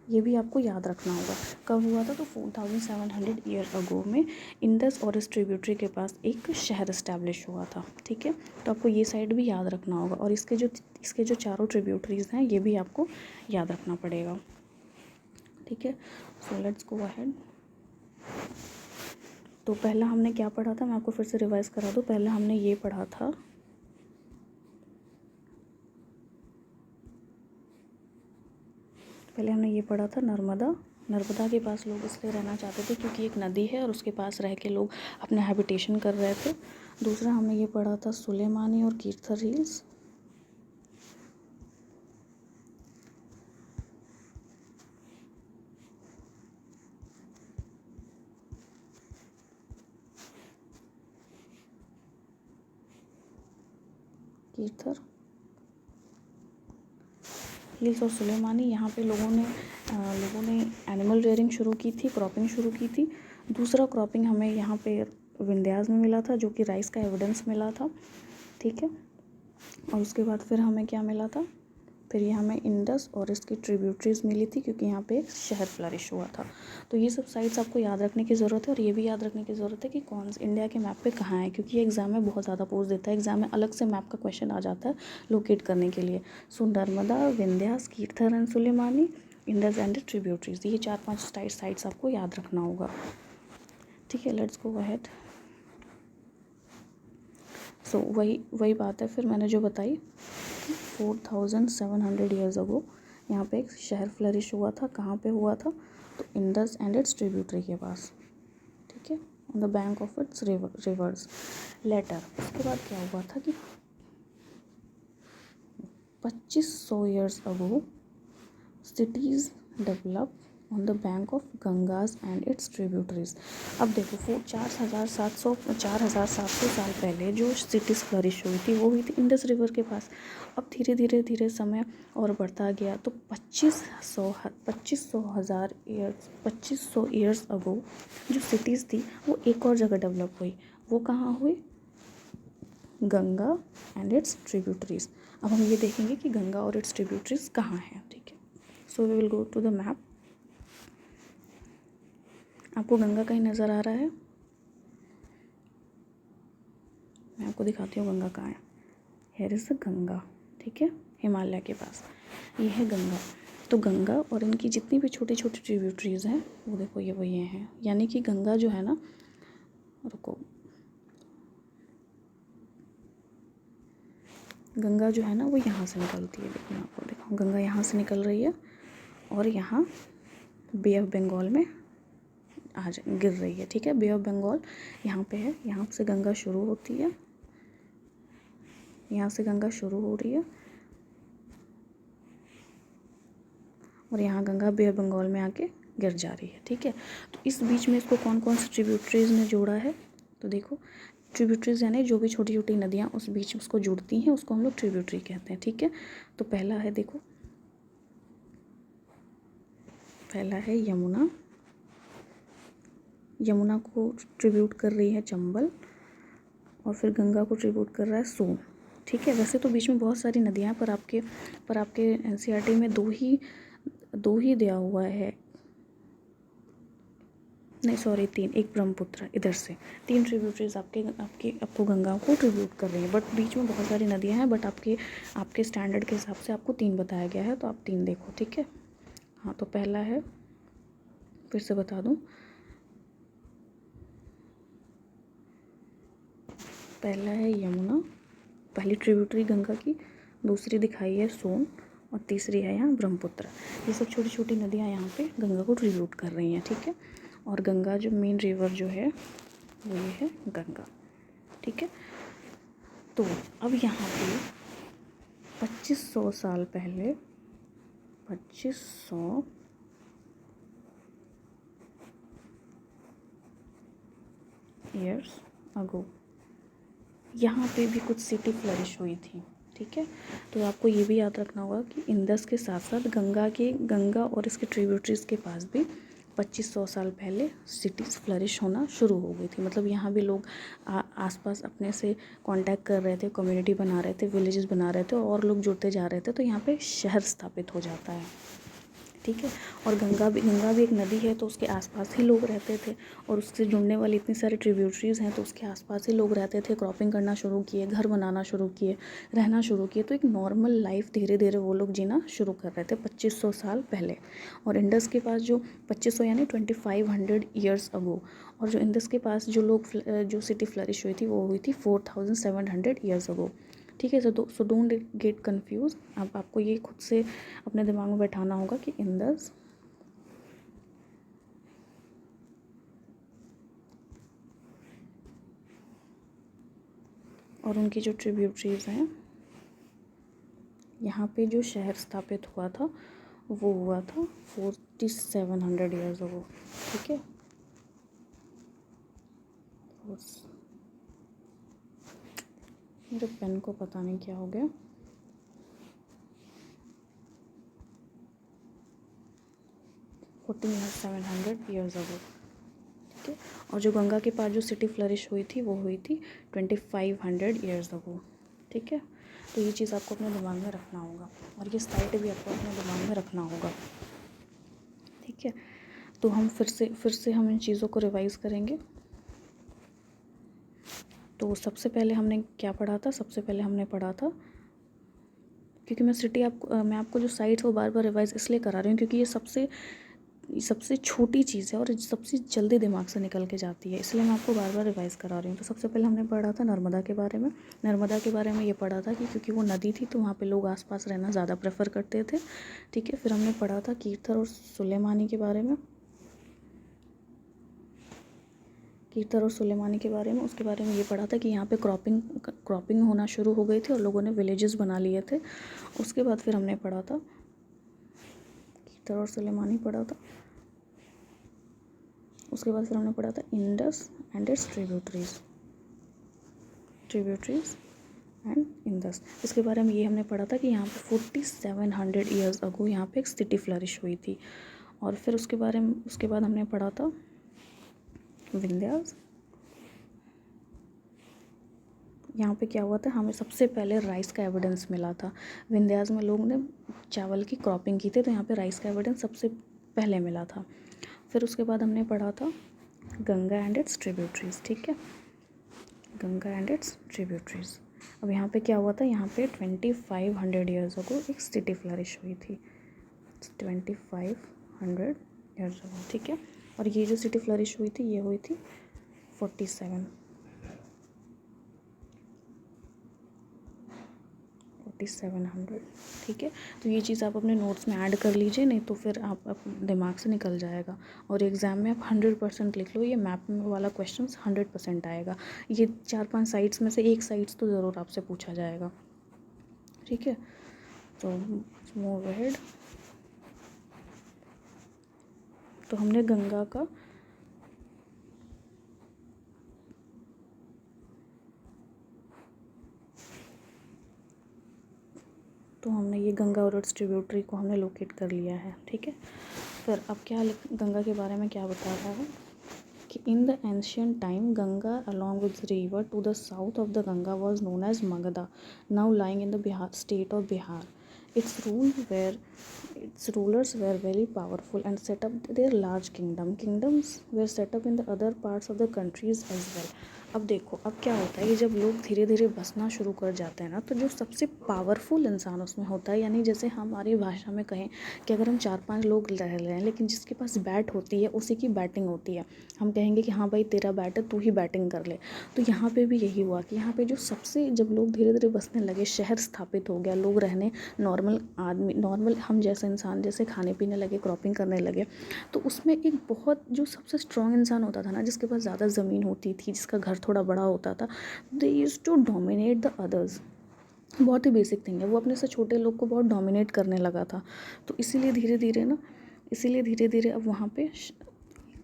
ये भी आपको याद रखना होगा कब हुआ था। तो 4700 ईयर अगो में इंडस और इस ट्रिब्यूटरी के पास एक शहर इस्टेब्लिश हुआ था, ठीक है। तो आपको ये साइड भी याद रखना होगा, और इसके जो चारों ट्रिब्यूटरीज हैं ये भी आपको याद रखना पड़ेगा, ठीक है। So let's go ahead. तो पहला हमने क्या पढ़ा था, मैं आपको फिर से रिवाइज करा दूँ। पहला हमने ये पढ़ा था, नर्मदा के पास लोग इसलिए रहना चाहते थे क्योंकि एक नदी है और उसके पास रह के लोग अपने हैबिटेशन कर रहे थे। दूसरा हमने ये पढ़ा था सुलेमानी और कीर्थर हिल्स। कीर्थर हिल्स और सुलेमानी, यहाँ पे लोगों ने एनिमल रेयरिंग शुरू की थी, क्रॉपिंग शुरू की थी। दूसरा क्रॉपिंग हमें यहाँ पे विंध्यास में मिला था, जो कि राइस का एविडेंस मिला था, ठीक है। और उसके बाद फिर हमें क्या मिला था, फिर ये हमें इंडस और इसकी ट्रिब्यूटरीज मिली थी, क्योंकि यहाँ पे एक शहर फ्लरिश हुआ था। तो ये सब साइट्स आपको याद रखने की ज़रूरत है, और ये भी याद रखने की ज़रूरत है कि कौन से इंडिया के मैप पे कहाँ है, क्योंकि ये एग्ज़ाम में बहुत ज़्यादा पोस्ट देता है। एग्ज़ाम में अलग से मैप का क्वेश्चन आ जाता है लोकेट करने के लिए। So Narmada, Vindhyas, Kirthar and Sulaimani, Indus and tributaries, ये 4-5 साइट्स आपको याद रखना होगा, ठीक है। Let's go ahead. सो वही बात है फिर मैंने जो बताई, 4700 ईयर्स अगो यहाँ पे एक शहर फ्लरिश हुआ था। कहाँ पे हुआ था, तो इंडस एंड इट्स ट्रिब्यूटरी के पास, ठीक है, on the bank of its rivers. Later उसके बाद क्या हुआ था कि 2500 years ago cities develop on the bank of Ganges and its tributaries. अब देखो 4700 साल पहले जो सिटीज़ फ्लरिश हुई थी वो हुई थी इंडस रिवर के पास। अब धीरे समय और बढ़ता गया, तो 2500 ईयर्स अगो जो सिटीज़ थी वो एक और जगह डेवलप हुई। वो कहाँ हुई, गंगा एंड इट्स ट्रिब्यूटरीज। अब हम ये देखेंगे कि गंगा और इट्स ट्रिब्यूटरीज कहाँ हैं, ठीक है। So we will go to the map. आपको गंगा कहीं नज़र आ रहा है, मैं आपको दिखाती हूँ गंगा कहाँ है। हेयर इज़ द गंगा, ठीक है, हिमालय के पास ये है गंगा। तो गंगा और इनकी जितनी भी छोटी छोटी ट्रिब्यूटरीज हैं वो देखो ये हैं। यानी कि गंगा जो है ना, रुको, गंगा जो है ना वो यहाँ से निकलती है। देखो मैं आपको देखो, गंगा यहाँ से निकल रही है और यहाँ बे ऑफ बंगाल में गिर रही है, ठीक है। बे ऑफ बंगाल यहाँ पे है, यहाँ से गंगा शुरू होती है, यहाँ से गंगा शुरू हो रही है और यहाँ गंगा बे ऑफ बंगाल में आके गिर जा रही है, ठीक है। तो इस बीच में इसको कौन कौन सी ट्रिब्यूटरीज ने जोड़ा है, तो देखो ट्रिब्यूटरीज यानी जो भी छोटी छोटी नदियाँ उस बीच उसको जुड़ती हैं उसको हम लोग ट्रिब्यूटरी कहते हैं, ठीक है। तो पहला है, देखो पहला है यमुना। यमुना को ट्रिब्यूट कर रही है चंबल, और फिर गंगा को ट्रिब्यूट कर रहा है सोन, ठीक है। वैसे तो बीच में बहुत सारी नदियाँ हैं, पर आपके एनसीईआरटी में दो ही दिया हुआ है, नहीं सॉरी 3, एक ब्रह्मपुत्र इधर से। 3 ट्रिब्यूटरीज आपको गंगा को ट्रिब्यूट कर रही है, बट बीच में बहुत सारी नदियाँ हैं, बट आपके स्टैंडर्ड के हिसाब से आपको 3 बताया गया है, तो आप 3 देखो, ठीक है। हाँ, तो पहला है, फिर से बता दूँ, पहला है यमुना, पहली ट्रिब्यूटरी गंगा की, दूसरी दिखाई है सोन, और तीसरी है यहाँ ब्रह्मपुत्र। ये सब छोटी छोटी नदियाँ यहाँ पे गंगा को ट्रिब्यूट कर रही हैं, ठीक है। और गंगा जो मेन रिवर जो है वो ये है गंगा। ठीक है, तो अब यहाँ पे 2500 साल पहले, 2500 ईयर्स अगो यहाँ पे भी कुछ सिटी फ्लरिश हुई थी। ठीक है, तो आपको ये भी याद रखना होगा कि इंडस के साथ साथ गंगा और इसके ट्रिब्यूटरीज के पास भी 2500 साल पहले सिटीज़ फ्लरिश होना शुरू हो गई थी। मतलब यहाँ भी लोग आसपास अपने से कांटेक्ट कर रहे थे, कम्युनिटी बना रहे थे, विलेजेस बना रहे थे और लोग जुड़ते जा रहे थे, तो यहाँ पे शहर स्थापित हो जाता है। ठीक है, और गंगा भी एक नदी है, तो उसके आसपास ही लोग रहते थे और उससे जुड़ने वाली इतनी सारी ट्रिब्यूटरीज़ हैं, तो उसके आसपास ही लोग रहते थे, क्रॉपिंग करना शुरू किए, घर बनाना शुरू किए, रहना शुरू किए, तो एक नॉर्मल लाइफ धीरे धीरे वो लोग जीना शुरू कर रहे थे 2500 साल पहले। और इंडस के पास जो 2500 यानी 2500 ईयर्स अगो, और जो इंडस के पास जो सिटी फ्लरिश हुई थी वो हुई थी 4700 ईयर्स अगो। ठीक है, सो डोंट गेट कंफ्यूज। अब आपको ये खुद से अपने दिमाग में बैठाना होगा कि इंडस और उनकी जो ट्रिब्यूटरीज हैं, यहाँ पे जो शहर स्थापित हुआ था वो हुआ था 4700 ईयर्स अगो। ठीक है, मेरे पेन को पता नहीं क्या हो गया। 4700 ईयर्स अगो। ठीक है, और जो गंगा के पास जो सिटी फ्लरिश हुई थी वो हुई थी 2500 ईयर्स अगो। ठीक है, तो ये चीज़ आपको अपने दिमाग में रखना होगा और ये साइट भी आपको अपने दिमाग में रखना होगा। ठीक है, तो हम फिर से हम इन चीज़ों को रिवाइज़ करेंगे। तो सबसे पहले हमने क्या पढ़ा था? सबसे पहले हमने पढ़ा था, क्योंकि मैं आपको जो साइट्स वो बार बार रिवाइज इसलिए करा रही हूँ क्योंकि ये सबसे छोटी चीज़ है और सबसे जल्दी दिमाग से निकल के जाती है, इसलिए मैं आपको बार बार रिवाइज़ करा रही हूँ। तो सबसे पहले हमने पढ़ा था नर्मदा के बारे में। नर्मदा के बारे में ये पढ़ा था कि क्योंकि वो नदी थी तो वहाँ पे लोग आसपास रहना ज़्यादा प्रेफर करते थे। ठीक है, फिर हमने पढ़ा था कीर्तर और सुलेमानी के बारे में। उसके बारे में ये पढ़ा था कि यहाँ पे क्रॉपिंग होना शुरू हो गई थी और लोगों ने विलेजेस बना लिए थे। उसके बाद फिर हमने पढ़ा था कीर्तर और सुलेमानी पढ़ा था। उसके बाद फिर हमने पढ़ा था Indus and its tributaries and Indus. इसके बारे में ये हमने पढ़ा था कि यहाँ पे 4700 ईयर्स अगो यहाँ पे एक सिटी फ्लरिश हुई थी। और फिर उसके बाद हमने पढ़ा था विंध्यास। यहाँ पे क्या हुआ था, हमें सबसे पहले राइस का एविडेंस मिला था। विंध्यास में लोग ने चावल की क्रॉपिंग की थी, तो यहाँ पे राइस का एविडेंस सबसे पहले मिला था। फिर उसके बाद हमने पढ़ा था गंगा एंड इट्स ट्रिब्यूटरीज। ठीक है, गंगा एंड इट्स ट्रिब्यूटरीज। अब यहाँ पे क्या हुआ था, यहाँ पे 2500 ईयर्स अगो एक सिटी फ्लरिश हुई थी, 2500 ईयर्स अगो। ठीक है, और ये जो सिटी फ्लरिश हुई थी ये हुई थी 4700। ठीक है, तो ये चीज़ आप अपने नोट्स में ऐड कर लीजिए, नहीं तो फिर आप दिमाग से निकल जाएगा। और एग्ज़ाम में आप 100% लिख लो, ये मैप में वाला क्वेश्चन 100% आएगा। ये 4-5 साइट्स में से एक साइट्स तो ज़रूर आपसे पूछा जाएगा। ठीक है, तो मूव अहेड। तो हमने गंगा का ये गंगा और इट्स ट्रिब्यूटरी को हमने लोकेट कर लिया है। ठीक है, फिर अब गंगा के बारे में क्या बता रहा है कि in the ancient time Ganga along with river to the south of the Ganga was known as Magadha, now lying in the Bihar state of Bihar. Its rulers were very powerful and set up their large kingdom. Kingdoms were set up in the other parts of the countries as well. अब देखो, अब क्या होता है कि जब लोग धीरे धीरे बसना शुरू कर जाते हैं ना, तो जो सबसे पावरफुल इंसान उसमें होता है, यानी जैसे हमारी भाषा में कहें कि अगर हम 4-5 लोग रह रहे हैं लेकिन जिसके पास बैट होती है उसी की बैटिंग होती है, हम कहेंगे कि हाँ भाई तेरा बैट है, तू ही बैटिंग कर ले। तो यहाँ पे भी यही हुआ कि यहाँ पे जब लोग धीरे धीरे बसने लगे, शहर स्थापित हो गया, लोग रहने नॉर्मल हम जैसे इंसान जैसे खाने पीने लगे, क्रॉपिंग करने लगे, तो उसमें एक बहुत जो सबसे स्ट्रॉन्ग इंसान होता था ना, जिसके पास ज़्यादा ज़मीन होती थी, जिसका घर थोड़ा बड़ा होता था, they used to dominate the others. बहुत ही बेसिक थिंग है, वो अपने से छोटे लोग को बहुत डोमिनेट करने लगा था। तो इसीलिए धीरे धीरे अब वहाँ पे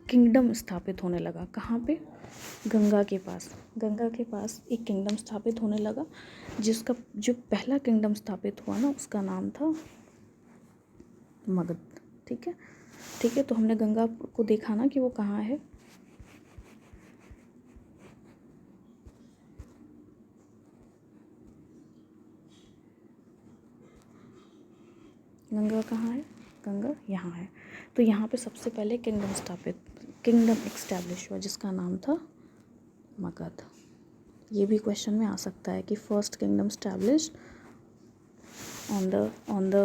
किंगडम स्थापित होने लगा। कहाँ पे? गंगा के पास एक किंगडम स्थापित होने लगा, जिसका जो पहला किंगडम स्थापित हुआ ना, उसका नाम था मगध। ठीक है, तो हमने गंगा को देखा ना कि वो कहाँ है। गंगा कहाँ है? गंगा यहाँ है। तो यहाँ पे सबसे पहले किंगडम एक्स्टैब्लिश हुआ, जिसका नाम था मगध। ये भी क्वेश्चन में आ सकता है कि first kingdom established on the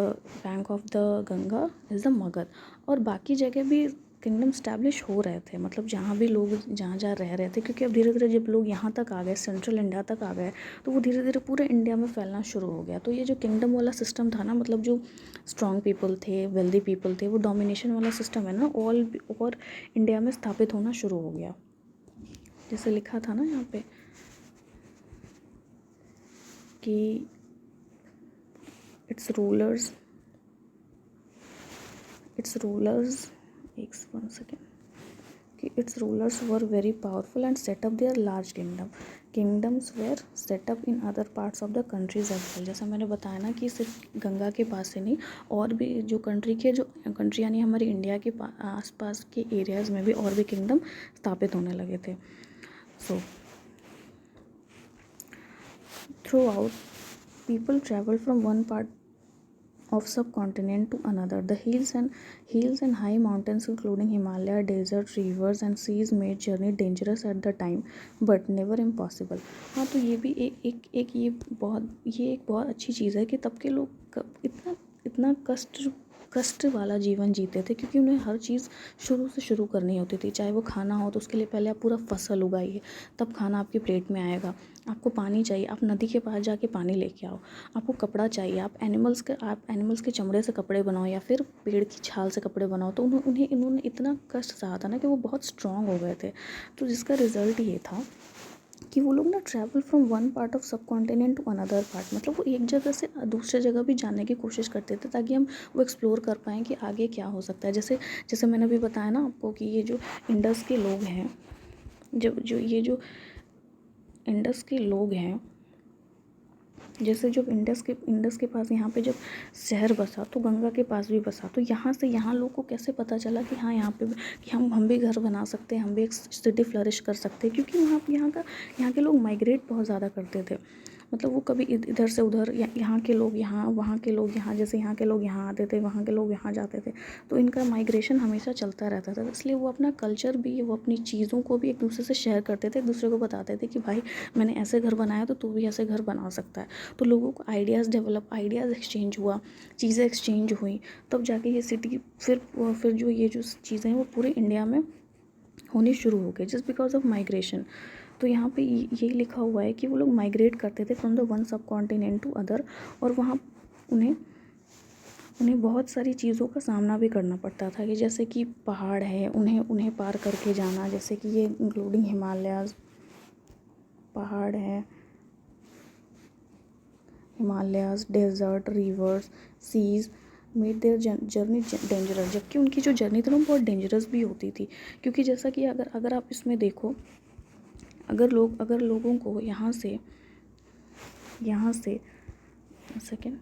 bank of the Ganga is the Magadh. और बाकी जगह भी किंगडम स्टैब्लिश हो रहे थे, मतलब जहाँ भी लोग जहाँ रह रहे थे, क्योंकि अब धीरे धीरे जब लोग यहाँ तक आ गए, सेंट्रल इंडिया तक आ गए, तो वो धीरे धीरे पूरे इंडिया में फैलना शुरू हो गया। तो ये जो किंगडम वाला सिस्टम था ना, मतलब जो स्ट्रॉन्ग पीपल थे, वेल्दी पीपल थे, वो डोमिनेशन वाला सिस्टम है ना, और इंडिया में स्थापित होना शुरू हो गया। जैसे लिखा था ना यहाँ पे कि its rulers its rulers were very powerful and set up their large kingdoms were set up in other parts of the countries as well। जैसा मैंने बताया ना कि सिर्फ गंगा के पास से नहीं, और भी जो कंट्री यानी हमारी इंडिया के आसपास के एरियाज़ में भी और भी किंगडम स्थापित होने लगे थे। So through out people travel from one part of subcontinent to another. The hills and high mountains including Himalaya, desert, rivers and seas made journey dangerous at the time but never impossible। हाँ, तो ये भी एक ये एक बहुत अच्छी चीज़ है कि तब के लोग इतना कष्ट वाला जीवन जीते थे, क्योंकि उन्हें हर चीज़ शुरू से शुरू करनी होती थी। चाहे वो खाना हो तो उसके लिए पहले आप पूरा फसल उगाइए, तब खाना आपकी प्लेट में आएगा। आपको पानी चाहिए, आप नदी के पास जाके पानी लेके आओ। आपको कपड़ा चाहिए, आप एनिमल्स के चमड़े से कपड़े बनाओ या फिर पेड़ की छाल से कपड़े बनाओ। तो इन्होंने इतना कष्ट सहा था ना कि वो बहुत स्ट्रांग हो गए थे। तो जिसका रिजल्ट ये था कि वो लोग ना travel from one part of सब कॉन्टिनेंट टू अनदर पार्ट, मतलब वो एक जगह से दूसरे जगह भी जाने की कोशिश करते थे, ताकि हम वो एक्सप्लोर कर पाएँ कि आगे क्या हो सकता है। जैसे मैंने अभी बताया ना आपको कि ये जो इंडस के लोग हैं, जो इंडस के लोग हैं, जैसे जब इंडस के पास यहाँ पे जब शहर बसा, तो गंगा के पास भी बसा। तो यहाँ लोग को कैसे पता चला कि हाँ, यहाँ पे कि हम भी घर बना सकते हैं, हम भी एक सिटी फ्लरिश कर सकते हैं, क्योंकि यहाँ के लोग माइग्रेट बहुत ज़्यादा करते थे। मतलब वो कभी इधर से उधर, यहाँ के लोग यहाँ, वहाँ के लोग यहाँ, जैसे यहाँ के लोग यहाँ आते थे, वहाँ के लोग यहाँ जाते थे। तो इनका माइग्रेशन हमेशा चलता रहता था, इसलिए वो अपना कल्चर भी, वो अपनी चीज़ों को भी एक दूसरे से शेयर करते थे, एक दूसरे को बताते थे कि भाई मैंने ऐसे घर बनाया तो तू भी ऐसे घर बना सकता है। तो लोगों को आइडियाज़ एक्सचेंज हुआ, चीज़ें एक्सचेंज हुई, तब जाके ये सिटी फिर जो ये जो चीज़ें हैं वो पूरे इंडिया में होनी शुरू हो गई, जस्ट बिकॉज ऑफ माइग्रेशन। तो यहाँ पे ये लिखा हुआ है कि वो लोग माइग्रेट करते थे फ्रॉम द वन सब कॉन्टिनेंट टू अदर, और वहाँ उन्हें बहुत सारी चीज़ों का सामना भी करना पड़ता था, कि जैसे कि पहाड़ है, उन्हें पार करके जाना, जैसे कि ये इंक्लूडिंग हिमालयाज़, पहाड़ है, Himalayas, desert, rivers, seas made their journey dangerous. जबकि उनकी जो जर्नी थी ना बहुत डेंजरस भी होती थी, क्योंकि जैसा कि अगर आप इसमें देखो, अगर लोगों को यहाँ से सेकेंड,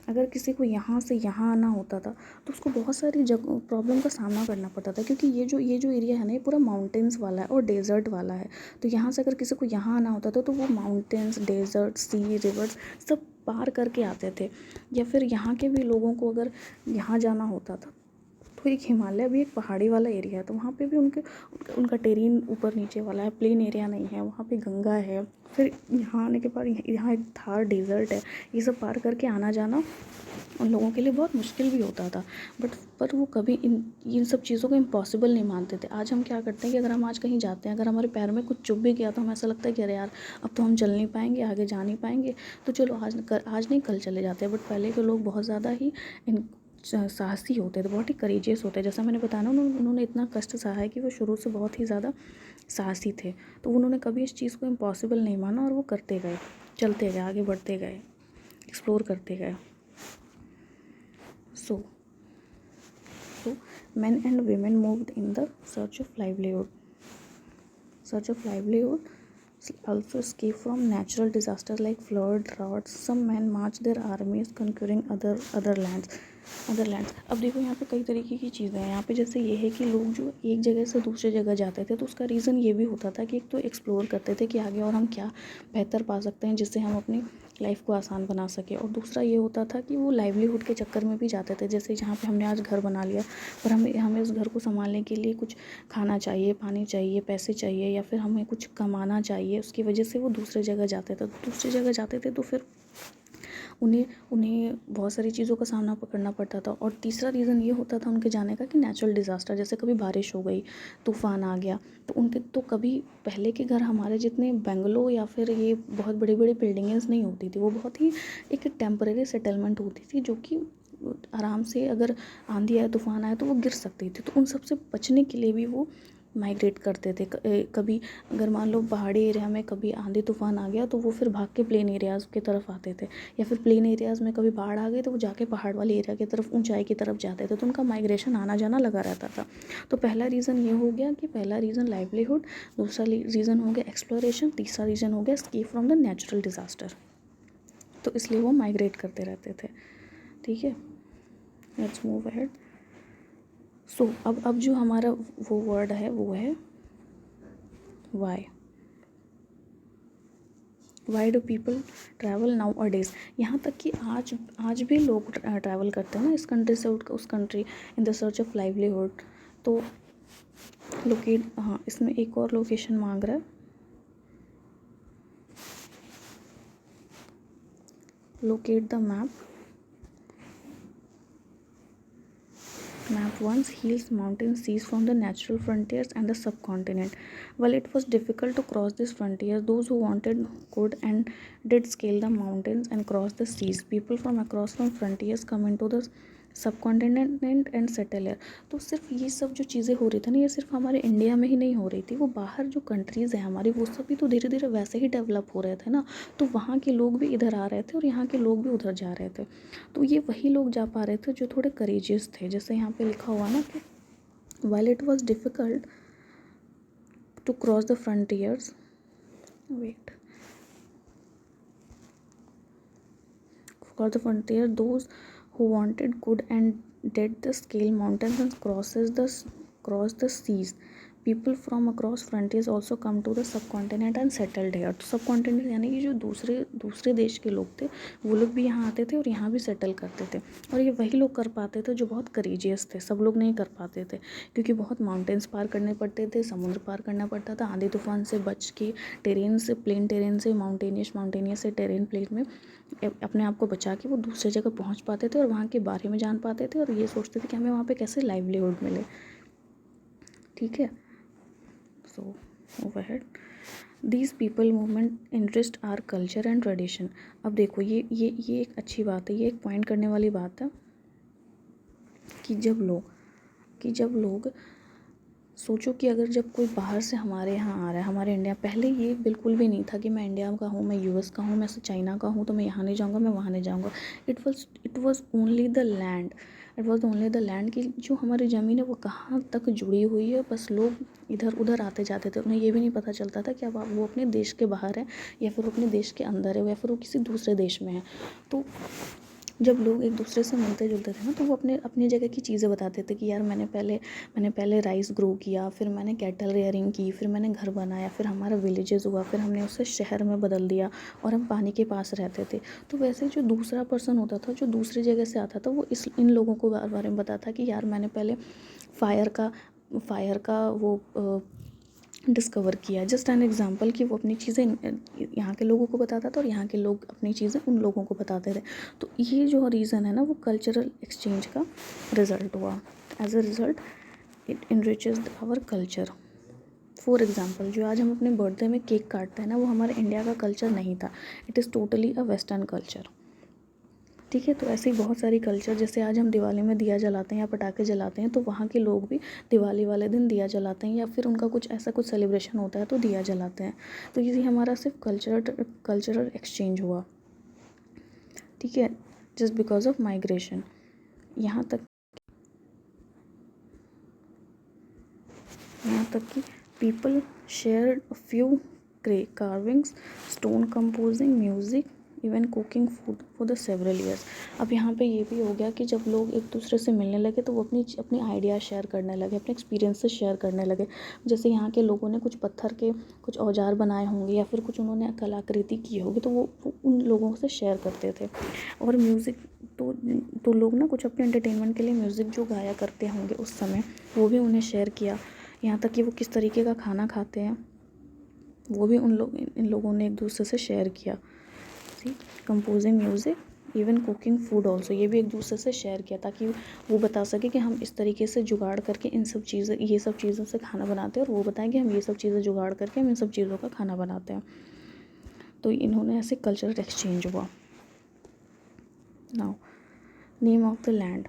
अगर किसी को यहाँ से यहाँ आना होता था तो उसको बहुत सारी प्रॉब्लम का सामना करना पड़ता था, क्योंकि ये जो एरिया है ना, ये पूरा माउंटेन्स वाला है और डेजर्ट वाला है। तो यहाँ से अगर किसी को यहाँ आना होता था तो वो माउंटेन्स, डेजर्ट, सी, रिवर्स सब पार करके आते थे। या फिर यहाँ के भी लोगों को अगर यहाँ जाना होता था तो तो एक हिमालय भी एक पहाड़ी वाला एरिया है, तो वहाँ पे भी उनका टेरेन ऊपर नीचे वाला है, प्लेन एरिया नहीं है। वहाँ पे गंगा है, फिर यहाँ आने के बाद यहाँ एक थार डेजर्ट है। ये सब पार करके आना जाना उन लोगों के लिए बहुत मुश्किल भी होता था, पर वो कभी इन सब चीज़ों को इम्पॉसिबल नहीं मानते थे। आज हम क्या करते हैं कि अगर हम आज कहीं जाते हैं, अगर हमारे पैर में कुछ चुभ भी गया तो हमें ऐसा लगता है कि अरे यार अब तो हम चल नहीं पाएंगे, आगे जा नहीं पाएंगे, तो चलो आज नहीं कल चले जाते हैं। बट पहले के लोग बहुत ज़्यादा ही साहसी होते थे, बहुत ही करेजियस होते हैं। जैसा मैंने बताया ना, उन्होंने इतना कष्ट सहा है कि वो शुरू से बहुत ही ज़्यादा साहसी थे। तो उन्होंने कभी इस चीज़ को इम्पॉसिबल नहीं माना और वो करते गए, चलते गए, आगे बढ़ते गए, एक्सप्लोर करते गए। So men and women moved in the search of livelihood. Also escape from natural disasters like flood, droughts. Some men marched their armies conquering other lands. अब देखो यहाँ पे कई तरीके की चीज़ें हैं। यहाँ पे जैसे ये है कि लोग जो एक जगह से दूसरी जगह जाते थे, तो उसका रीज़न ये भी होता था कि एक तो एक्सप्लोर करते थे कि आगे और हम क्या बेहतर पा सकते हैं जिससे हम अपनी लाइफ को आसान बना सके। और दूसरा ये होता था कि वो लाइवलीहुड के चक्कर में भी जाते थे। जैसे जहाँ पे हमने आज घर बना लिया, पर हमें उस घर को संभालने के लिए कुछ खाना चाहिए, पानी चाहिए, पैसे चाहिए, या फिर हमें कुछ कमाना चाहिए, उसकी वजह से वो दूसरी जगह जाते थे। तो फिर उन्हें बहुत सारी चीज़ों का सामना करना पड़ता था। और तीसरा रीज़न ये होता था उनके जाने का कि नेचुरल डिज़ास्टर, जैसे कभी बारिश हो गई, तूफ़ान आ गया, तो उनके तो कभी पहले के घर हमारे जितने बंगलो या फिर ये बहुत बड़ी बड़ी बिल्डिंग्स नहीं होती थी। वो बहुत ही एक टेम्परेरी सेटलमेंट होती थी, जो कि आराम से अगर आंधी आए, तूफ़ान आए तो वो गिर सकती थी। तो उन सब से बचने के लिए भी वो माइग्रेट करते थे। कभी अगर मान लो पहाड़ी एरिया में कभी आंधी तूफ़ान आ गया, तो वो फिर भाग के प्लेन एरियाज़ की तरफ आते थे, या फिर प्लेन एरियाज़ में कभी बाढ़ आ गई तो वो जाके पहाड़ वाले एरिया की तरफ, ऊंचाई की तरफ जाते थे। तो उनका माइग्रेशन आना जाना लगा रहता था। तो पहला रीज़न ये हो गया कि पहला रीज़न लाइवलीहुड, दूसरा रीज़न हो गया एक्सप्लोरेशन, तीसरा रीज़न हो गया escape from the natural disaster. तो इसलिए वो माइग्रेट करते रहते थे। ठीक है, लेट्स मूव अहेड। सो अब जो हमारा वो वर्ड है वो है why. Why do people travel nowadays. यहाँ तक कि आज भी लोग ट्रैवल करते हैं ना, इस कंट्री से उस country in the search of livelihood. तो इसमें एक और लोकेशन मांग रहा है। Locate the map once hills, mountains, seas from the natural frontiers and the subcontinent. While it was difficult to cross these frontiers, those who wanted could and did scale the mountains and cross the seas. People from across from frontiers come into the subcontinent and settle है। तो सिर्फ ये सब जो चीज़ें हो रही थी ना, ये सिर्फ हमारे इंडिया में ही नहीं हो रही थी, वो बाहर जो कंट्रीज़ हैं हमारी, वो सब भी तो धीरे धीरे वैसे ही डेवलप हो रहे थे ना। तो वहाँ के लोग भी इधर आ रहे थे और यहाँ के लोग भी उधर जा रहे थे। तो ये वही लोग जा पा रहे थे जो थोड़े करेजियस थे। जैसे यहाँ पे लिखा हुआ ना कि while it was difficult to cross the frontiers, those who wanted could and did the scale mountains and cross the seas. People from across frontiers also come to the subcontinent and settled here. तो subcontinent यानी कि जो दूसरे देश के लोग थे, वो लोग भी यहाँ आते थे और यहाँ भी सेटल करते थे। और ये वही लोग कर पाते थे जो बहुत करेजियस थे। सब लोग नहीं कर पाते थे, क्योंकि बहुत माउंटेन्स पार करने पड़ते थे, समुद्र पार करना पड़ता था, आंधी तूफान से बच के प्लेन टेरेन से माउंटेनियस से टेरेन प्लेन में अपने आप को बचा के वो दूसरी जगह पहुँच पाते थे और वहाँ के बारे में जान पाते थे, और ये सोचते थे कि हमें वहाँ पे कैसे लाइवलीहुड मिले। ठीक है, so overhead these people movement interest are culture and tradition. अब देखो ये एक अच्छी बात है, ये एक पॉइंट करने वाली बात है कि जब लोग सोचो कि अगर जब कोई बाहर से हमारे यहाँ आ रहा है, हमारे इंडिया, पहले ये बिल्कुल भी नहीं था कि मैं इंडिया का हूँ, मैं यूएस का हूँ, मैं चाइना का हूँ, तो मैं यहाँ नहीं जाऊँगा, मैं वहाँ नहीं जाऊँगा। It was only the land कि जो हमारी ज़मीन है वो कहाँ तक जुड़ी हुई है। बस लोग इधर उधर आते जाते थे, उन्हें ये भी नहीं पता चलता था कि अब वो अपने देश के बाहर है या फिर अपने देश के अंदर है या फिर वो किसी दूसरे देश में है। तो जब लोग एक दूसरे से मिलते जुलते थे ना, तो वो अपने अपनी जगह की चीज़ें बताते थे कि यार मैंने पहले राइस ग्रो किया, फिर मैंने कैटल रेयरिंग की, फिर मैंने घर बनाया, फिर हमारा विलेजेस हुआ, फिर हमने उसे शहर में बदल दिया और हम पानी के पास रहते थे। तो वैसे जो दूसरा पर्सन होता था, जो दूसरी जगह से आता था, वो इन लोगों को बारे में बताता कि यार मैंने पहले फायर का वो डिस्कवर किया। जस्ट एन एग्जांपल कि वो अपनी चीज़ें यहाँ के लोगों को बताता था और यहाँ के लोग अपनी चीज़ें उन लोगों को बताते थे। तो ये जो रीज़न है ना, वो कल्चरल एक्सचेंज का रिज़ल्ट हुआ। As a result it enriches our culture. For example, जो आज हम अपने बर्थडे में केक काटते हैं ना, वो हमारे इंडिया का कल्चर नहीं था। It is totally a western culture. ठीक है, तो ऐसे ही बहुत सारी कल्चर, जैसे आज हम दिवाली में दिया जलाते हैं या पटाखे जलाते हैं, तो वहाँ के लोग भी दिवाली वाले दिन दिया जलाते हैं, या फिर उनका कुछ ऐसा कुछ सेलिब्रेशन होता है तो दिया जलाते हैं। तो ये हमारा सिर्फ कल्चरल एक्सचेंज हुआ। ठीक है, जस्ट बिकॉज ऑफ माइग्रेशन। यहाँ तक कि people share a few carvings, stone composing, music, even cooking food for the several years. अब यहाँ पे ये भी हो गया कि जब लोग एक दूसरे से मिलने लगे, तो वो अपनी अपनी आइडिया शेयर करने लगे, अपने एक्सपीरियंसेस शेयर करने लगे। जैसे यहाँ के लोगों ने कुछ पत्थर के कुछ औजार बनाए होंगे, या फिर कुछ उन्होंने कलाकृति की होगी, तो वो उन लोगों से शेयर करते थे। और म्यूज़िक तो लोग ना कुछ अपने एंटरटेनमेंट के लिए म्यूज़िक जो गाया करते होंगे उस समय, वो भी उन्हें शेयर किया। यहाँ तक कि वो किस तरीके का खाना खाते हैं, वो भी इन लोगों ने एक दूसरे से शेयर किया। Composing music, even cooking food also, ये भी एक दूसरे से शेयर किया, ताकि वो बता सके कि हम इस तरीके से जुगाड़ करके ये सब चीज़ों से खाना बनाते हैं, और वो बताएं कि हम ये सब चीज़ें जुगाड़ करके हम इन सब चीज़ों का खाना बनाते हैं। तो इन्होंने ऐसे कल्चरल एक्सचेंज हुआ। Now name of the land.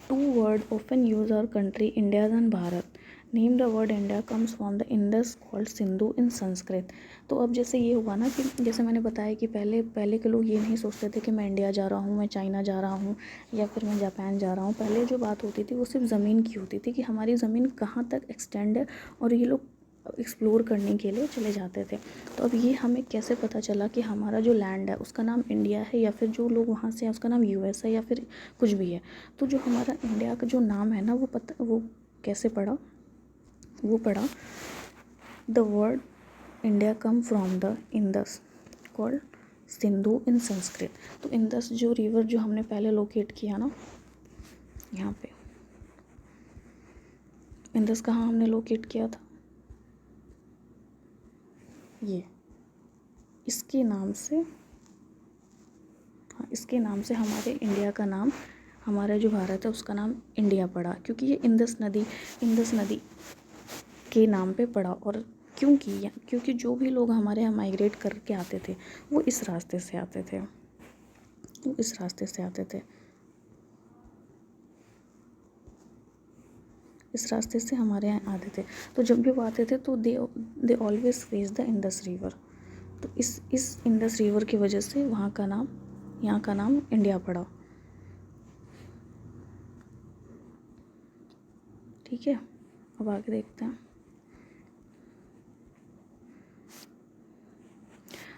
Two words often use our country, India and Bharat. Name the word India comes from the Indus called Sindhu in Sanskrit. तो अब जैसे ये हुआ ना, कि जैसे मैंने बताया कि पहले के लोग ये नहीं सोचते थे कि मैं इंडिया जा रहा हूँ, मैं चाइना जा रहा हूँ, या फिर मैं जापान जा रहा हूँ। पहले जो बात होती थी वो सिर्फ ज़मीन की होती थी, कि हमारी ज़मीन कहाँ तक एक्सटेंड है, और ये लोग एक्सप्लोर करने के लिए चले जाते थे। तो अब ये हमें कैसे पता चला कि हमारा जो लैंड है उसका नाम इंडिया है, या फिर जो लोग वहाँ से हैं उसका नाम यूएस है, या फिर कुछ भी है। तो जो हमारा इंडिया का जो नाम है ना, वो कैसे पड़ा, वो पड़ा the word India come from the Indus called Sindhu in Sanskrit. तो इंदस जो रिवर जो हमने पहले लोकेट किया ना, यहाँ पे इंदस कहाँ हमने लोकेट किया था, ये इसके नाम से, हाँ, इसके नाम से हमारे इंडिया का नाम, हमारा जो भारत है उसका नाम इंडिया पड़ा, क्योंकि ये इंदस नदी के नाम पे पड़ा। और क्योंकि जो भी लोग हमारे यहाँ माइग्रेट करके आते थे, वो इस रास्ते से आते थे, इस रास्ते से हमारे यहाँ आते थे। तो जब भी वो आते थे, तो they always face the Indus river. तो इस इंडस रिवर की वजह से यहाँ का नाम इंडिया पड़ा। ठीक है, अब आगे देखते हैं।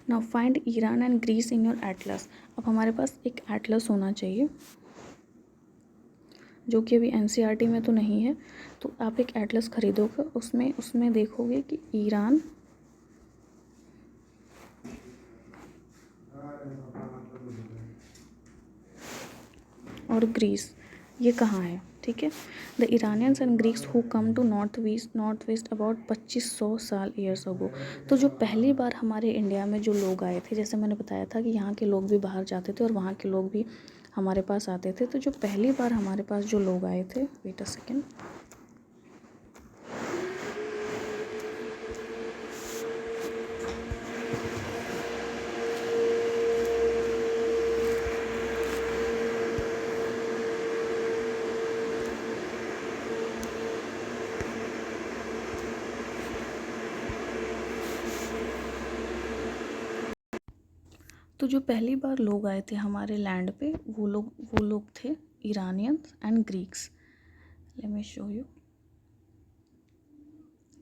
Now find Iran and Greece in your atlas. अब हमारे पास एक एटलस होना चाहिए, जो कि अभी एनसीईआरटी में तो नहीं है। तो आप एक एटलस खरीदोगे, उसमें देखोगे कि ईरान और ग्रीस ये कहाँ है। ठीक है, the Iranians and Greeks who came to north west about 2500 साल ईयर्स अगो। तो जो पहली बार हमारे इंडिया में जो लोग आए थे, जैसे मैंने बताया था कि यहाँ के लोग भी बाहर जाते थे और वहाँ के लोग भी हमारे पास आते थे। तो जो पहली बार हमारे पास जो लोग आए थे, वेट अ सेकेंड, तो जो पहली बार लोग आए थे हमारे लैंड पे, वो लोग थे Iranians and Greeks. Late me show you,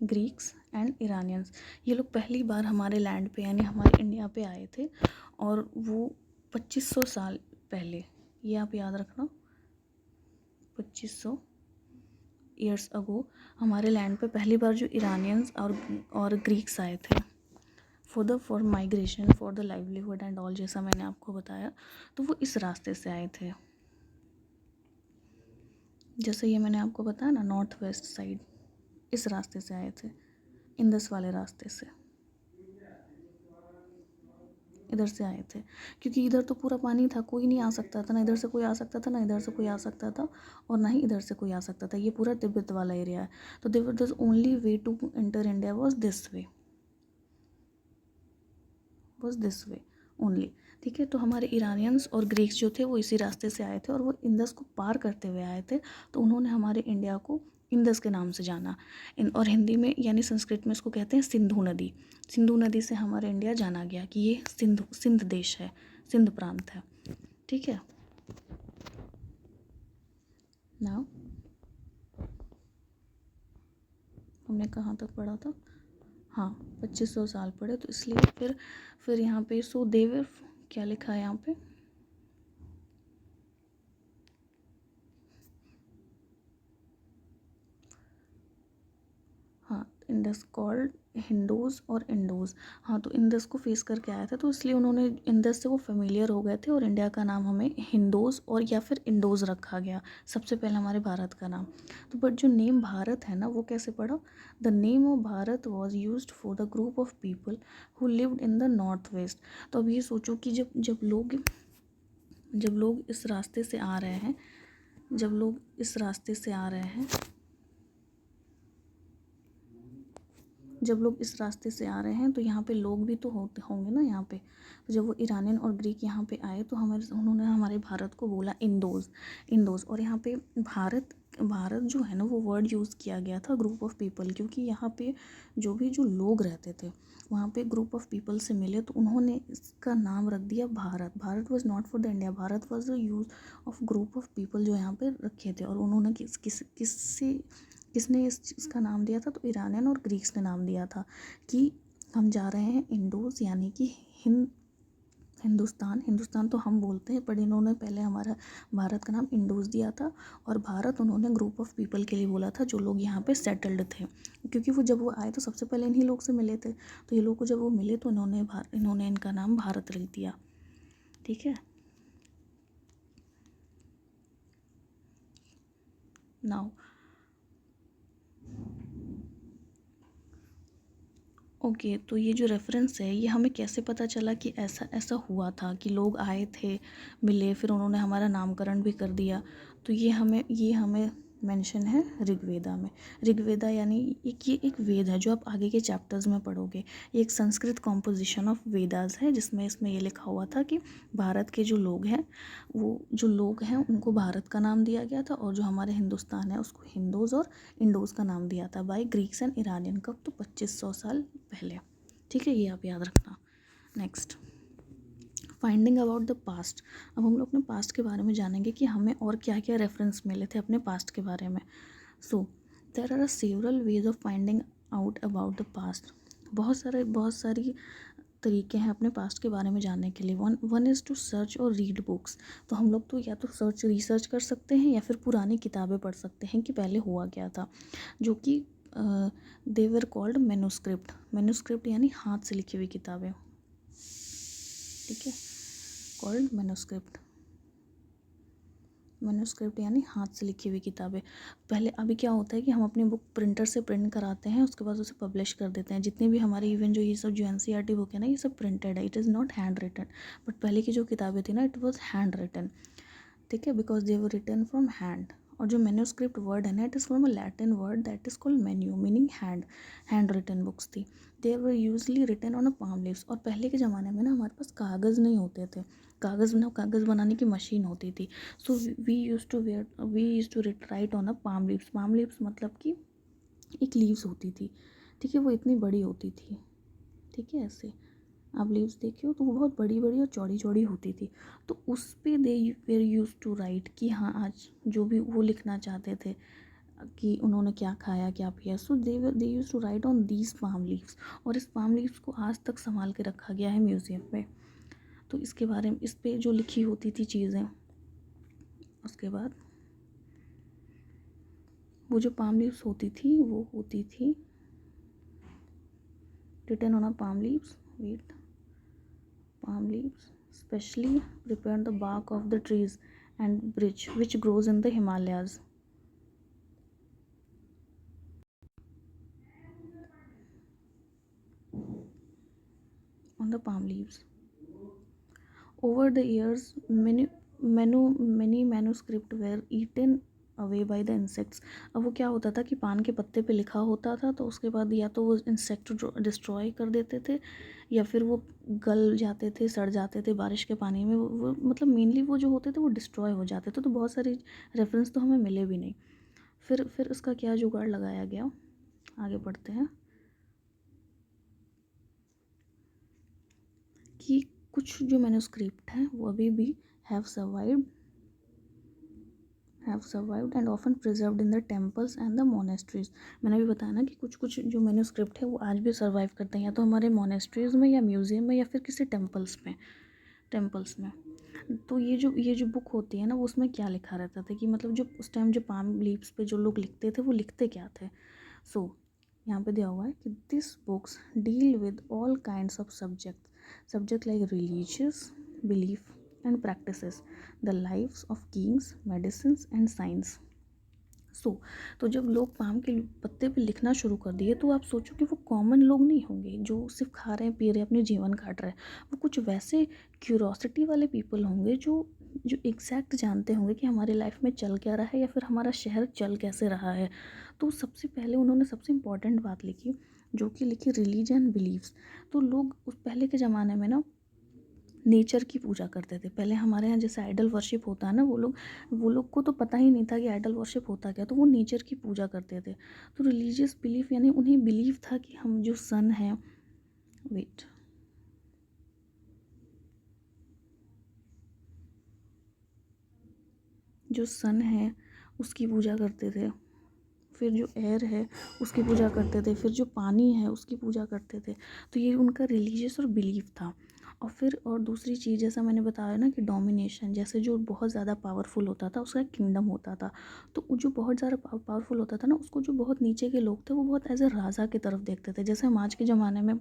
Greeks and Iranians, ये लोग पहली बार हमारे लैंड पे यानी हमारे इंडिया पे आए थे, और वो 2500 साल पहले ये आप याद रखना। 2500 ईयर्स अगो हमारे लैंड पे पहली बार जो ईरानियंस और ग्रीक्स आए थे for migration for the livelihood and all, जैसा मैंने आपको बताया, तो वो इस रास्ते से आए थे। जैसे ये मैंने आपको बताया ना, नॉर्थ वेस्ट साइड, इस रास्ते से आए थे, इंदस वाले रास्ते से, इधर से आए थे। क्योंकि इधर तो पूरा पानी था, कोई नहीं आ सकता था, ना इधर से कोई आ सकता था, ना इधर से कोई आ सकता था, और ना ही इधर से कोई आ सकता था। ये पूरा तिब्बत वाला एरिया है। तो this only way to enter India was this way only. ठीक है, तो हमारे ईरानियंस और ग्रीक्स जो थे वो इसी रास्ते से आए थे, और वो इंदस को पार करते हुए आए थे। तो उन्होंने हमारे इंडिया को इंदस के नाम से जाना। और हिंदी में यानी संस्कृत में इसको कहते हैं सिंधु नदी। सिंधु नदी से हमारे इंडिया जाना गया कि ये सिंध देश है, सिंध प्रांत है। ठीक है। नाउ हमने कहाँ तक पढ़ा था? हाँ, 2500 साल पढ़े, तो इसलिए फिर यहाँ पे सो देवर क्या लिखा है यहाँ पे? हाँ, इंडस कॉल्ड हिंदूज और इंडोज। हाँ, तो इंडस को फेस करके आया था, तो इसलिए उन्होंने इंडस से वो फेमिलियर हो गए थे, और इंडिया का नाम हमें हिंदोज और या फिर इंडोज रखा गया सबसे पहले हमारे भारत का नाम। तो बट जो नेम भारत है ना, वो कैसे पड़ा? The name of Bharat was used for the group of people who lived in the north waste. तो अब ये सोचो कि जब लोग इस रास्ते से आ रहे हैं, जब लोग इस रास्ते से आ रहे हैं तो यहाँ पे लोग भी तो होंगे ना यहाँ पे। तो जब वो ईरानियन और ग्रीक यहाँ पे आए तो उन्होंने हमारे भारत को बोला इंडोज। और यहाँ पे भारत जो है ना, वो वर्ड यूज़ किया गया था ग्रुप ऑफ पीपल, क्योंकि यहाँ पे जो लोग रहते थे वहाँ पे ग्रुप ऑफ पीपल से मिले, तो उन्होंने इसका नाम रख दिया Bharat. Bharat was not for the India, Bharat was the use of group of people जो यहाँ पे रखे थे। और उन्होंने किसने इस चीज़ का नाम दिया था? तो ईरानियन और ग्रीक्स ने नाम दिया था कि हम जा रहे हैं इंडोज, यानी कि हिंदुस्तान तो हम बोलते हैं, पर इन्होंने पहले हमारा भारत का नाम इंडोज दिया था, और भारत उन्होंने ग्रुप ऑफ पीपल के लिए बोला था जो लोग यहाँ पे सेटल्ड थे। क्योंकि जब वो आए तो सबसे पहले इन्हीं लोग से मिले थे, तो ये लोग को जब वो मिले तो इन्होंने इनका नाम भारत रख दिया। ठीक है। नाउ ओके, तो ये जो रेफरेंस है, ये हमें कैसे पता चला कि ऐसा ऐसा हुआ था कि लोग आए थे, मिले, फिर उन्होंने हमारा नामकरण भी कर दिया? तो ये हमें मेंशन है ऋग्वेदा में। ऋग्वेदा यानी ये एक वेद है जो आप आगे के चैप्टर्स में पढ़ोगे। ये एक संस्कृत कॉम्पोजिशन ऑफ वेदास है, जिसमें इसमें ये लिखा हुआ था कि भारत के जो लोग हैं उनको भारत का नाम दिया गया था, और जो हमारे हिंदुस्तान है उसको हिंदोज और इंडोज का नाम दिया था बाय ग्रीक्स एंड ईरानियन। कब? तो 2500 साल पहले। ठीक है, ये आप याद रखना। Next, finding about the past. अब हम लोग अपने पास्ट के बारे में जानेंगे कि हमें और क्या क्या रेफरेंस मिले थे अपने पास्ट के बारे में। So there are several ways of finding out about the past. बहुत सारी तरीके हैं अपने पास्ट के बारे में जानने के लिए। वन इज़ टू सर्च और रीड बुक्स। तो हम लोग तो या तो रिसर्च कर सकते हैं, या फिर पुरानी किताबें पढ़ सकते हैं कि पहले हुआ क्या था, जो कि दे वर कॉल्ड मैन्युस्क्रिप्ट यानी हाथ से लिखी हुई किताबें। ठीक है, कॉल्ड मैन्युस्क्रिप्ट यानी हाथ से लिखी हुई किताबें। पहले अभी क्या होता है कि हम अपनी बुक प्रिंटर से प्रिंट कराते हैं, उसके बाद उसे पब्लिश कर देते हैं। जितने भी हमारे इवन जो ये सब जो NCERT बुक है ना, ये सब प्रिंटेड है, it is not handwritten. But पहले की जो किताबें थी ना, इट वॉज हैंड रिटन। ठीक है, because they were written from hand. और जो मैन्युस्क्रिप्ट वर्ड है ना, it is from a Latin word that is called manu, meaning hand written books थी। They were usually written on a palm leaves. और पहले के ज़माने में ना हमारे पास कागज़ नहीं होते थे, कागज़ बनाने की मशीन होती थी। So we use to write on a palm leaves मतलब कि एक लीव्स होती थी। ठीक है, वो इतनी बड़ी होती थी। ठीक है, ऐसे आप लीव्स देखी हो तो वो बहुत बड़ी बड़ी और चौड़ी चौड़ी होती थी। तो उस पे they were use to write कि हाँ, आज जो भी वो लिखना चाहते थे कि उन्होंने क्या खाया क्या पिया, so they used to write on these palm leaves. और इस पाम लीव्स को आज तक संभाल के रखा गया है म्यूज़ियम में। तो इसके बारे में, इस पे जो लिखी होती थी चीज़ें, उसके बाद वो जो पाम लीव्स होती थी वो होती थी written on a palm leaves with palm leaves specially prepare the bark of the trees and bridge which grows in the Himalayas. On the palm leaves. Over the years, many manuscripts were eaten away by the insects. अब वो क्या होता था कि पान के पत्ते पे लिखा होता था तो उसके बाद या तो वो इंसेक्ट डिस्ट्रॉय कर देते थे या फिर वो गल जाते थे, सड़ जाते थे बारिश के पानी में। वो मतलब मेनली वो जो होते थे वो डिस्ट्रॉय हो जाते थे। तो बहुत सारी रेफरेंस तो हमें मिले भी नहीं। फिर उसका क्या जुगाड़ लगाया गया, आगे बढ़ते हैं कि कुछ जो मैन्युस्क्रिप्ट हैं वो अभी भी have survived and often preserved in the temples and the monasteries. मैंने भी बताया ना कि कुछ कुछ जो मैन्युस्क्रिप्ट है वो आज भी सर्वाइव करते हैं, या तो हमारे मोनेस्ट्रीज में या म्यूज़ियम में या फिर किसी टेम्पल्स में। तो ये जो बुक होती है ना वो उसमें क्या लिखा रहता था कि मतलब जो उस टाइम जो पाम लीव्स पे जो लोग लिखते थे वो लिखते क्या थे। सो यहाँ पे दिया हुआ है कि this books deal with all kinds of subject like religious belief and practices, the lives of Kings, medicines and science. तो जब लोग पाम के पत्ते पे लिखना शुरू कर दिए तो आप सोचो कि वो कॉमन लोग नहीं होंगे जो सिर्फ खा रहे हैं पी रहे हैं अपने जीवन काट रहे हैं। वो कुछ वैसे क्यूरोसिटी वाले पीपल होंगे जो एग्जैक्ट जानते होंगे कि हमारे लाइफ में चल क्या रहा है या फिर हमारा शहर चल कैसे रहा है। तो सबसे पहले उन्होंने सबसे इम्पॉर्टेंट बात लिखी जो कि लिखी रिलीजन बिलीव्स। तो लोग उस पहले के ज़माने में ना नेचर की पूजा करते थे। पहले हमारे यहाँ जैसे आइडल वर्शिप होता है ना, वो लोग को तो पता ही नहीं था कि आइडल वर्शिप होता क्या, तो वो नेचर की पूजा करते थे। तो रिलीजियस बिलीफ यानी उन्हें बिलीव था कि हम जो सन है वेट जो सन है उसकी पूजा करते थे, फिर जो एयर है उसकी पूजा करते थे, फिर जो पानी है उसकी पूजा करते थे। तो ये उनका रिलीजियस और बिलीफ था। और दूसरी चीज़ जैसा मैंने बताया ना कि डोमिनेशन, जैसे जो बहुत ज़्यादा पावरफुल होता था उसका किंगडम होता था। तो जो बहुत ज़्यादा पावरफुल होता था ना उसको जो बहुत नीचे के लोग थे वो बहुत एज ए राजा की तरफ देखते थे। जैसे हम आज के ज़माने में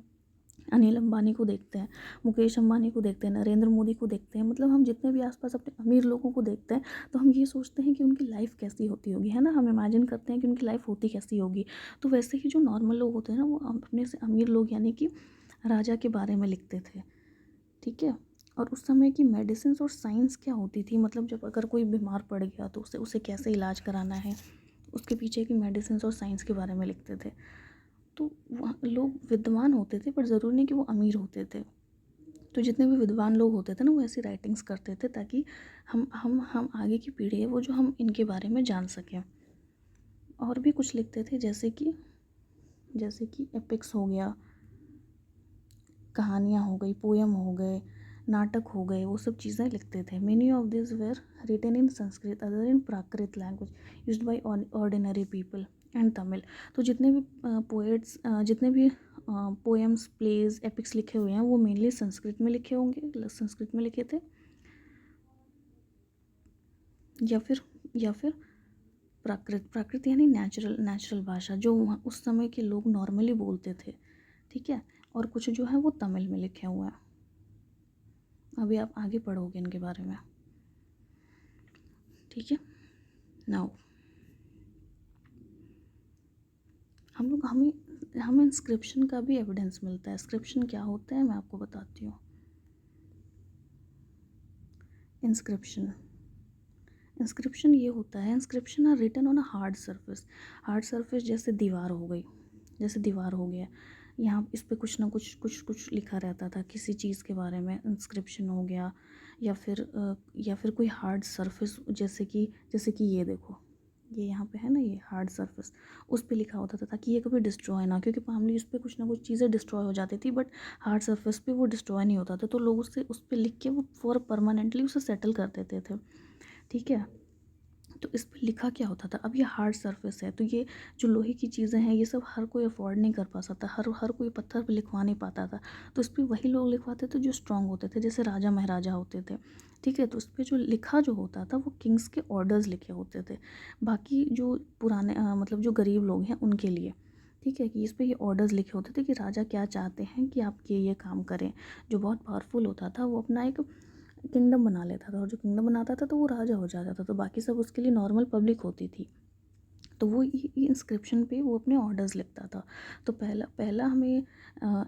अनिल अंबानी को देखते हैं, मुकेश अंबानी को देखते हैं, नरेंद्र मोदी को देखते हैं, मतलब हम जितने भी आसपास अपने अमीर लोगों को देखते हैं तो हम ये सोचते हैं कि उनकी लाइफ कैसी होती होगी, है ना। हम इमेजिन करते हैं कि उनकी लाइफ होती कैसी होगी। तो वैसे ही जो नॉर्मल लोग होते हैं ना वो अपने से अमीर लोग यानी कि राजा के बारे में लिखते थे, ठीक है। और उस समय की मेडिसिन और साइंस क्या होती थी, मतलब जब अगर कोई बीमार पड़ गया तो उसे कैसे इलाज कराना है, उसके पीछे की मेडिसिन और साइंस के बारे में लिखते थे। तो वहाँ लोग विद्वान होते थे पर ज़रूरी नहीं कि वो अमीर होते थे। तो जितने भी विद्वान लोग होते थे ना वो ऐसी राइटिंग्स करते थे ताकि हम आगे की पीढ़ी है वो जो हम इनके बारे में जान सकें। और भी कुछ लिखते थे जैसे कि एपिक्स हो गया, कहानियाँ हो गई, पोयम हो गए, नाटक हो गए, वो सब चीज़ें लिखते थे। Many of this were written in Sanskrit other in Prakrit language used by ordinary people and Tamil. तो जितने भी पोएट्स जितने भी पोएम्स प्लेज एपिक्स लिखे हुए हैं वो मेनली संस्कृत में लिखे होंगे, संस्कृत में लिखे थे, या फिर प्राकृत यानी नेचुरल भाषा जो वहाँ उस समय के लोग नॉर्मली बोलते थे, ठीक है। और कुछ जो है वो तमिल में लिखे हुए हैं। अभी आप आगे पढ़ोगे इनके बारे में, ठीक है। नाउ हमें इंस्क्रिप्शन का भी एविडेंस मिलता है। इंस्क्रिप्शन क्या होता है मैं आपको बताती हूँ। इंस्क्रिप्शन ये होता है, inscription are written on a hard surface जैसे दीवार हो गया, यहाँ इस पे कुछ ना कुछ लिखा रहता था किसी चीज़ के बारे में, इंस्क्रिप्शन हो गया। या फिर कोई हार्ड सरफेस जैसे कि ये देखो, ये यहाँ पे है ना, ये हार्ड सरफेस, उस पे लिखा होता था ताकि ये कभी डिस्ट्रॉय ना, क्योंकि पामली उस पर कुछ ना कुछ चीज़ें डिस्ट्रॉय हो जाती थी बट हार्ड सरफेस पे वो डिस्ट्रॉय नहीं होता था। तो लोग उस पर लिख के वो फॉर परमानेंटली उसे सेटल कर देते थे, ठीक है। तो इस पे लिखा क्या होता था, अब ये हार्ड सरफेस है तो ये जो लोहे की चीज़ें हैं ये सब हर कोई अफोर्ड नहीं कर पाता था, हर कोई पत्थर पे लिखवा नहीं पाता था। तो इस पे वही लोग लिखवाते थे जो स्ट्रांग होते थे, जैसे राजा महाराजा होते थे, ठीक है। तो इस पे जो लिखा जो होता था वो किंग्स के ऑर्डर्स लिखे होते थे, बाकी जो पुराने मतलब जो गरीब लोग हैं उनके लिए, ठीक है, कि इस पे ये ऑर्डर्स लिखे होते थे कि राजा क्या चाहते हैं कि आप ये काम करें। जो बहुत पावरफुल होता था वो अपना एक किंगडम बना लेता था, और जो किंगडम बनाता था तो वो राजा हो जाता था, तो बाकी सब उसके लिए नॉर्मल पब्लिक होती थी। तो वो ये इंस्क्रिप्शन पे वो अपने ऑर्डर्स लिखता था। तो पहला पहला हमें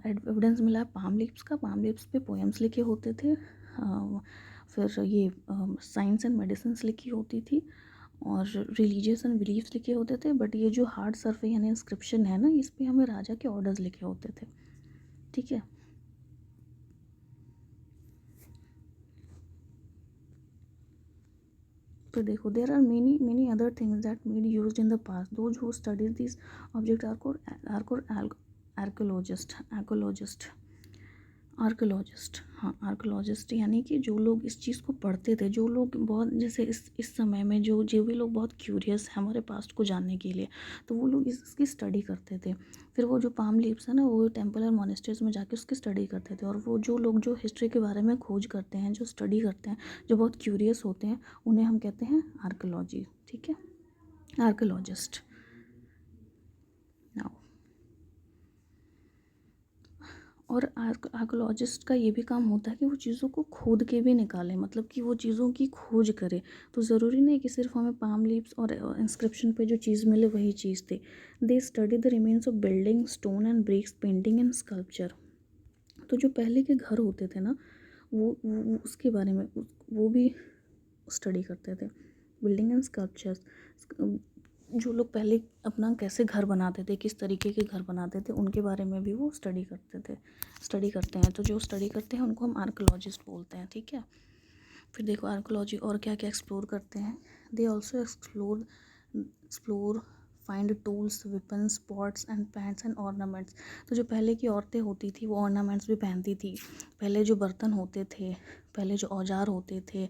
एविडेंस मिला है पाम लीव्स का। पाम लीव्स पे पोएम्स लिखे होते थे। फिर ये साइंस एंड मेडिसिन्स लिखी होती थी, और रिलीजियस एंड बिलीफ्स लिखे होते थे। बट ये जो हार्ड सरफे यानी इंस्क्रिप्शन है ना, इस पे हमें राजा के ऑर्डर्स लिखे होते थे, ठीक है। तो देखो, there are many other things that made used in the past. Those who studies this object are called archaeologist. हाँ, आर्कोलॉजिस्ट यानी कि जो लोग इस चीज़ को पढ़ते थे, जो लोग बहुत, जैसे इस समय में जो भी लोग बहुत क्यूरियस हैं हमारे पास्ट को जानने के लिए, तो वो लोग इसकी स्टडी करते थे। फिर वो जो पाम लीव्स है ना, वो टेम्पल और मोनेस्ट्रीज में जाके उसकी स्टडी करते थे। और वो जो लोग जो हिस्ट्री के बारे में खोज करते हैं, जो स्टडी करते हैं, जो बहुत क्यूरियस होते हैं, उन्हें हम कहते हैं आर्कोलॉजी, ठीक है, आर्कोलॉजिस्ट। नाउ, और आर्कोलॉजिस्ट का ये भी काम होता है कि वो चीज़ों को खोद के भी निकाले, मतलब कि वो चीज़ों की खोज करे। तो ज़रूरी नहीं कि सिर्फ हमें पाम लीव्स और इंस्क्रिप्शन पे जो चीज़ मिले वही चीज़ थी। They study the remains of building, stone and bricks, painting and sculpture. तो जो पहले के घर होते थे ना, वो उसके बारे में वो भी स्टडी करते थे। बिल्डिंग एंड स्कल्पचर्स, जो लोग पहले अपना कैसे घर बनाते थे, किस तरीके के घर बनाते थे, उनके बारे में भी वो स्टडी करते हैं। तो जो स्टडी करते हैं उनको हम आर्कोलॉजिस्ट बोलते हैं, ठीक है। फिर देखो, आर्कोलॉजी और क्या क्या एक्सप्लोर करते हैं। They also explore find tools, weapons, pots and pants and ornaments. तो जो पहले की औरतें होती थी वो ऑर्नामेंट्स भी पहनती थी। पहले जो बर्तन होते थे, पहले जो औजार होते थे,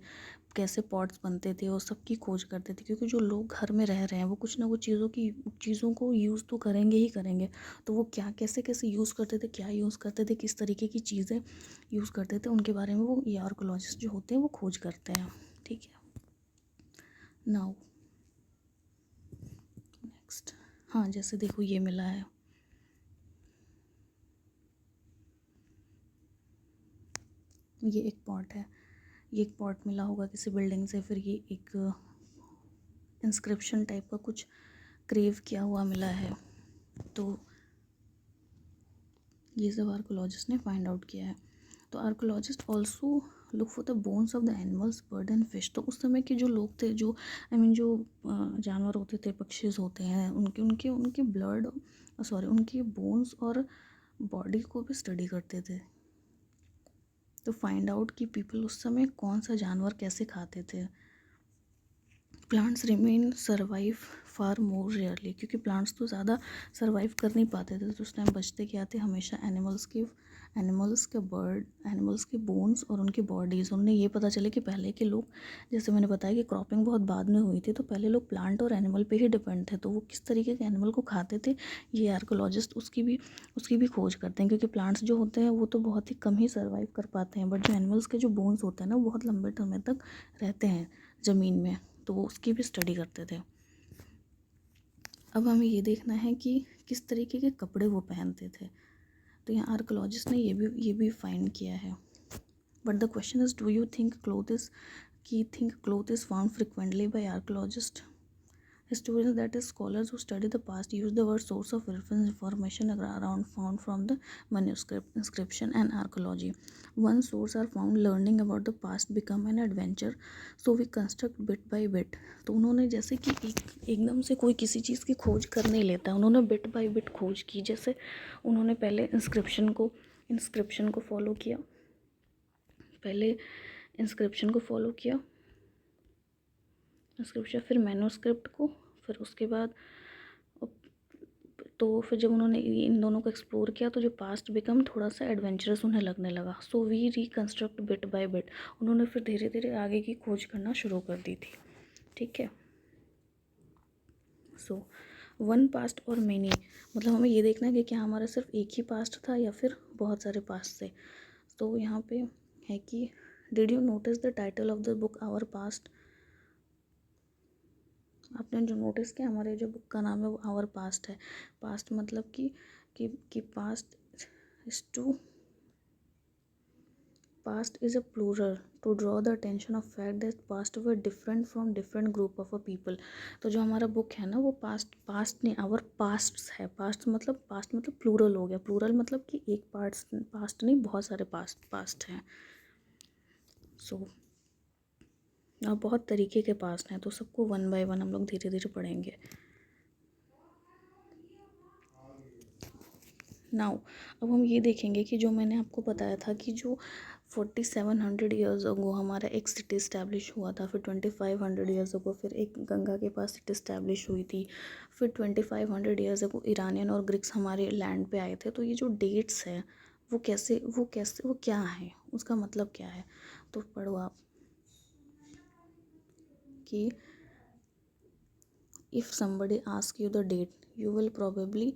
कैसे पॉट्स बनते थे, वो सब की खोज करते थे। क्योंकि जो लोग घर में रह रहे हैं वो कुछ ना कुछ चीज़ों को यूज़ तो करेंगे ही करेंगे। तो वो क्या कैसे कैसे यूज़ करते थे, क्या यूज़ करते थे, किस तरीके की चीज़ें यूज़ करते थे, उनके बारे में वो ये आर्कोलॉजिस्ट जो होते हैं वो खोज करते हैं, ठीक है। नाउ नेक्स्ट, हाँ, जैसे देखो ये मिला है, ये एक पॉट है, ये एक पॉट मिला होगा किसी बिल्डिंग से। फिर ये एक इंस्क्रिप्शन टाइप का कुछ क्रेव किया हुआ मिला है। तो ये सब आर्कोलॉजिस्ट ने फाइंड आउट किया है। तो archaeologist also look for the bones of the animals, bird and fish. तो उस समय के जो लोग थे, जो जो जानवर होते थे, पक्षी होते हैं, उनके उनके उनके ब्लड, सॉरी, उनके बोन्स और बॉडी को भी स्टडी करते थे। तो फाइंड आउट कि पीपल उस समय कौन सा जानवर कैसे खाते थे। प्लांट्स रिमेन सर्वाइव फार मोर रेयरली, क्योंकि प्लांट्स तो ज़्यादा सर्वाइव कर नहीं पाते थे। तो उस टाइम बचते क्या थे, हमेशा एनिमल्स के बोन्स और उनकी बॉडीज़। उन्हें ये पता चले कि पहले के लोग, जैसे मैंने बताया कि क्रॉपिंग बहुत बाद में हुई थी, तो पहले लोग प्लांट और एनिमल पे ही डिपेंड थे। तो वो किस तरीके के एनिमल को खाते थे, ये आर्कोलॉजिस्ट उसकी भी खोज करते हैं। क्योंकि प्लांट्स जो होते हैं वो तो बहुत ही कम ही सर्वाइव कर पाते हैं, बट जो एनिमल्स के जो बोन्स होते हैं ना, वो बहुत लंबे समय तक रहते हैं ज़मीन में। तो वो उसकी भी स्टडी करते थे। अब हमें ये देखना है कि किस तरीके के कपड़े वो पहनते थे। तो यहाँ आर्कोलॉजिस्ट ने ये भी फाइंड किया है। But the question is, do you think cloth is found frequently by archaeologist? Historians, that is scholars who study the past, use the word source of reference information around found from the manuscript, inscription and archaeology. One source are found, learning about the past become an adventure, so we construct bit by bit. तो उन्होंने जैसे कि एकदम से कोई किसी चीज़ की खोज कर नहीं लेता, उन्होंने बिट बाय बिट खोज की। जैसे उन्होंने पहले इंस्क्रिप्शन को फॉलो किया, फिर मैन्युस्क्रिप्ट को, फिर उसके बाद तो फिर जब उन्होंने इन दोनों को एक्सप्लोर किया तो जो पास्ट बिकम थोड़ा सा एडवेंचरस उन्हें लगने लगा। So we reconstruct bit by bit. उन्होंने फिर धीरे धीरे आगे की खोज करना शुरू कर दी थी, ठीक है। सो वन पास्ट और मेनी, मतलब हमें ये देखना है कि क्या हमारा सिर्फ एक ही पास्ट था या फिर बहुत सारे पास्ट थे। तो यहाँ पे है कि did you notice the title of the book our past. आपने जो नोटिस किया हमारे जो बुक का नाम है वो आवर पास्ट है। पास्ट मतलब कि past is to past is a plural to draw the attention of fact that past were different from different group of a people। तो जो हमारा बुक है ना वो पास्ट नहीं आवर पास्ट्स है। पास्ट मतलब प्लूरल हो गया। प्लूरल मतलब कि एक पास्ट नहीं, बहुत सारे पास्ट हैं। सो अब बहुत तरीके के पास्ट हैं, तो सबको वन बाय वन हम लोग धीरे धीरे पढ़ेंगे। नाउ अब हम ये देखेंगे कि जो मैंने आपको बताया था कि जो 4700 ईयर्स अगो हमारा एक सिटी इस्टेब्लिश हुआ था, फिर 2500 ईयर्स अगो फिर एक गंगा के पास सिटी इस्टेब्लिश हुई थी, फिर 2500 ईयर्स अगो ईरानियन और ग्रीक्स हमारे लैंड पे आए थे। तो ये जो डेट्स है वो क्या है, उसका मतलब क्या है। तो पढ़ो आप कि if somebody ask you the date you will probably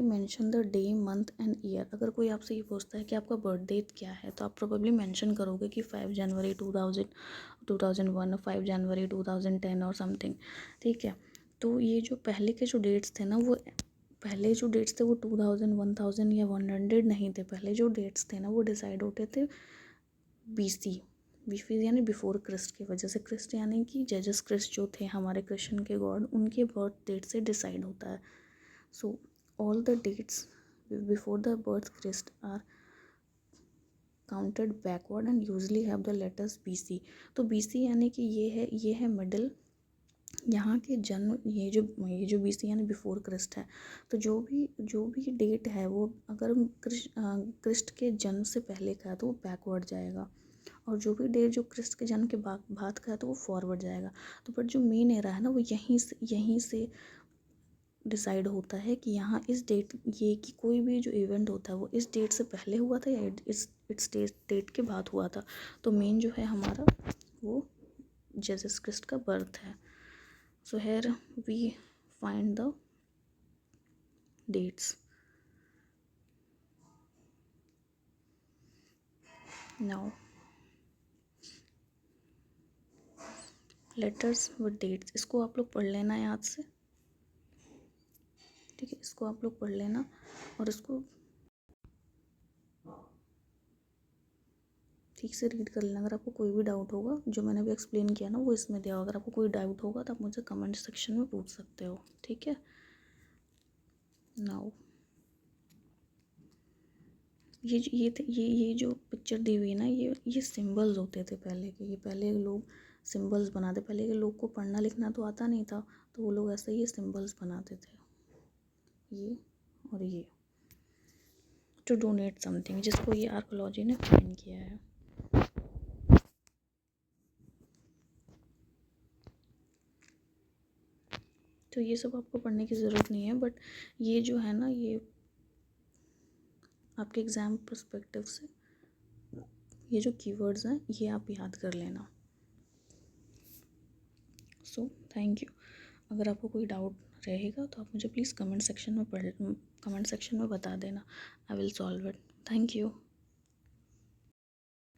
mention the day month and year. अगर कोई आपसे ये पूछता है कि आपका बर्थ डेट क्या है तो आप प्रोबेबली मेंशन करोगे कि 5 जनवरी 2001 और 5 जनवरी 2010 और समथिंग, ठीक है। तो ये जो पहले के जो डेट्स थे ना, वो पहले जो डेट्स थे वो 2000 1000 या 100 नहीं थे। पहले जो डेट्स थे ना वो डिसाइड होते थे बीसी यानी बिफोर क्रिस्ट की वजह से। क्रिस्ट यानी कि जेजस क्रिस्ट जो थे हमारे क्रिश्चियन के गॉड, उनके बर्थ डेट से डिसाइड होता है। So all the dates before the birth Christ are counted backward and usually have the letters BC। तो BC यानी कि ये है मिडिल, यहाँ के जन्म, ये जो BC यानी बिफोर क्रिस्ट है। तो जो भी डेट है वो अगर क्रिस्ट के जन्म से पहले का है तो वो बैकवर्ड जाएगा, और जो भी डेट जो क्रिस्ट के जन्म के बाद का है तो वो फॉरवर्ड जाएगा। तो बट जो मेन एरा है ना वो यहीं से डिसाइड होता है कि यहाँ इस डेट, ये कि कोई भी जो इवेंट होता है वो इस डेट से पहले हुआ था या इस डेट के बाद हुआ था। तो मेन जो है हमारा वो जेसस क्रिस्ट का बर्थ है। So here we find the dates. Now letters with dates, इसको आप लोग पढ़ लेना याद से, ठीक है। इसको आप लोग पढ़ लेना और इसको ठीक से रीड कर लेना। अगर आपको कोई भी डाउट होगा जो मैंने अभी एक्सप्लेन किया ना वो इसमें दिया होगा। अगर आपको कोई डाउट होगा तो आप मुझे कमेंट सेक्शन में पूछ सकते हो, ठीक है। नाउ ये जो पिक्चर दी हुई है ना, ये सिंबल्स होते थे पहले के। ये पहले लोग सिंबल्स बनाते, पहले के लोग को पढ़ना लिखना तो आता नहीं था, तो वो लोग ऐसे ही सिंबल्स बनाते थे, ये और ये, टू डोनेट समथिंग, जिसको ये आर्कोलॉजी ने फाइंड किया है। तो ये सब आपको पढ़ने की ज़रूरत नहीं है, बट ये जो है ना ये आपके एग्ज़ाम पर्सपेक्टिव से ये जो कीवर्ड्स हैं ये आप याद कर लेना। So thank you. अगर आपको कोई डाउट रहेगा तो आप मुझे प्लीज़ कमेंट सेक्शन में बता देना। I will solve it. Thank you.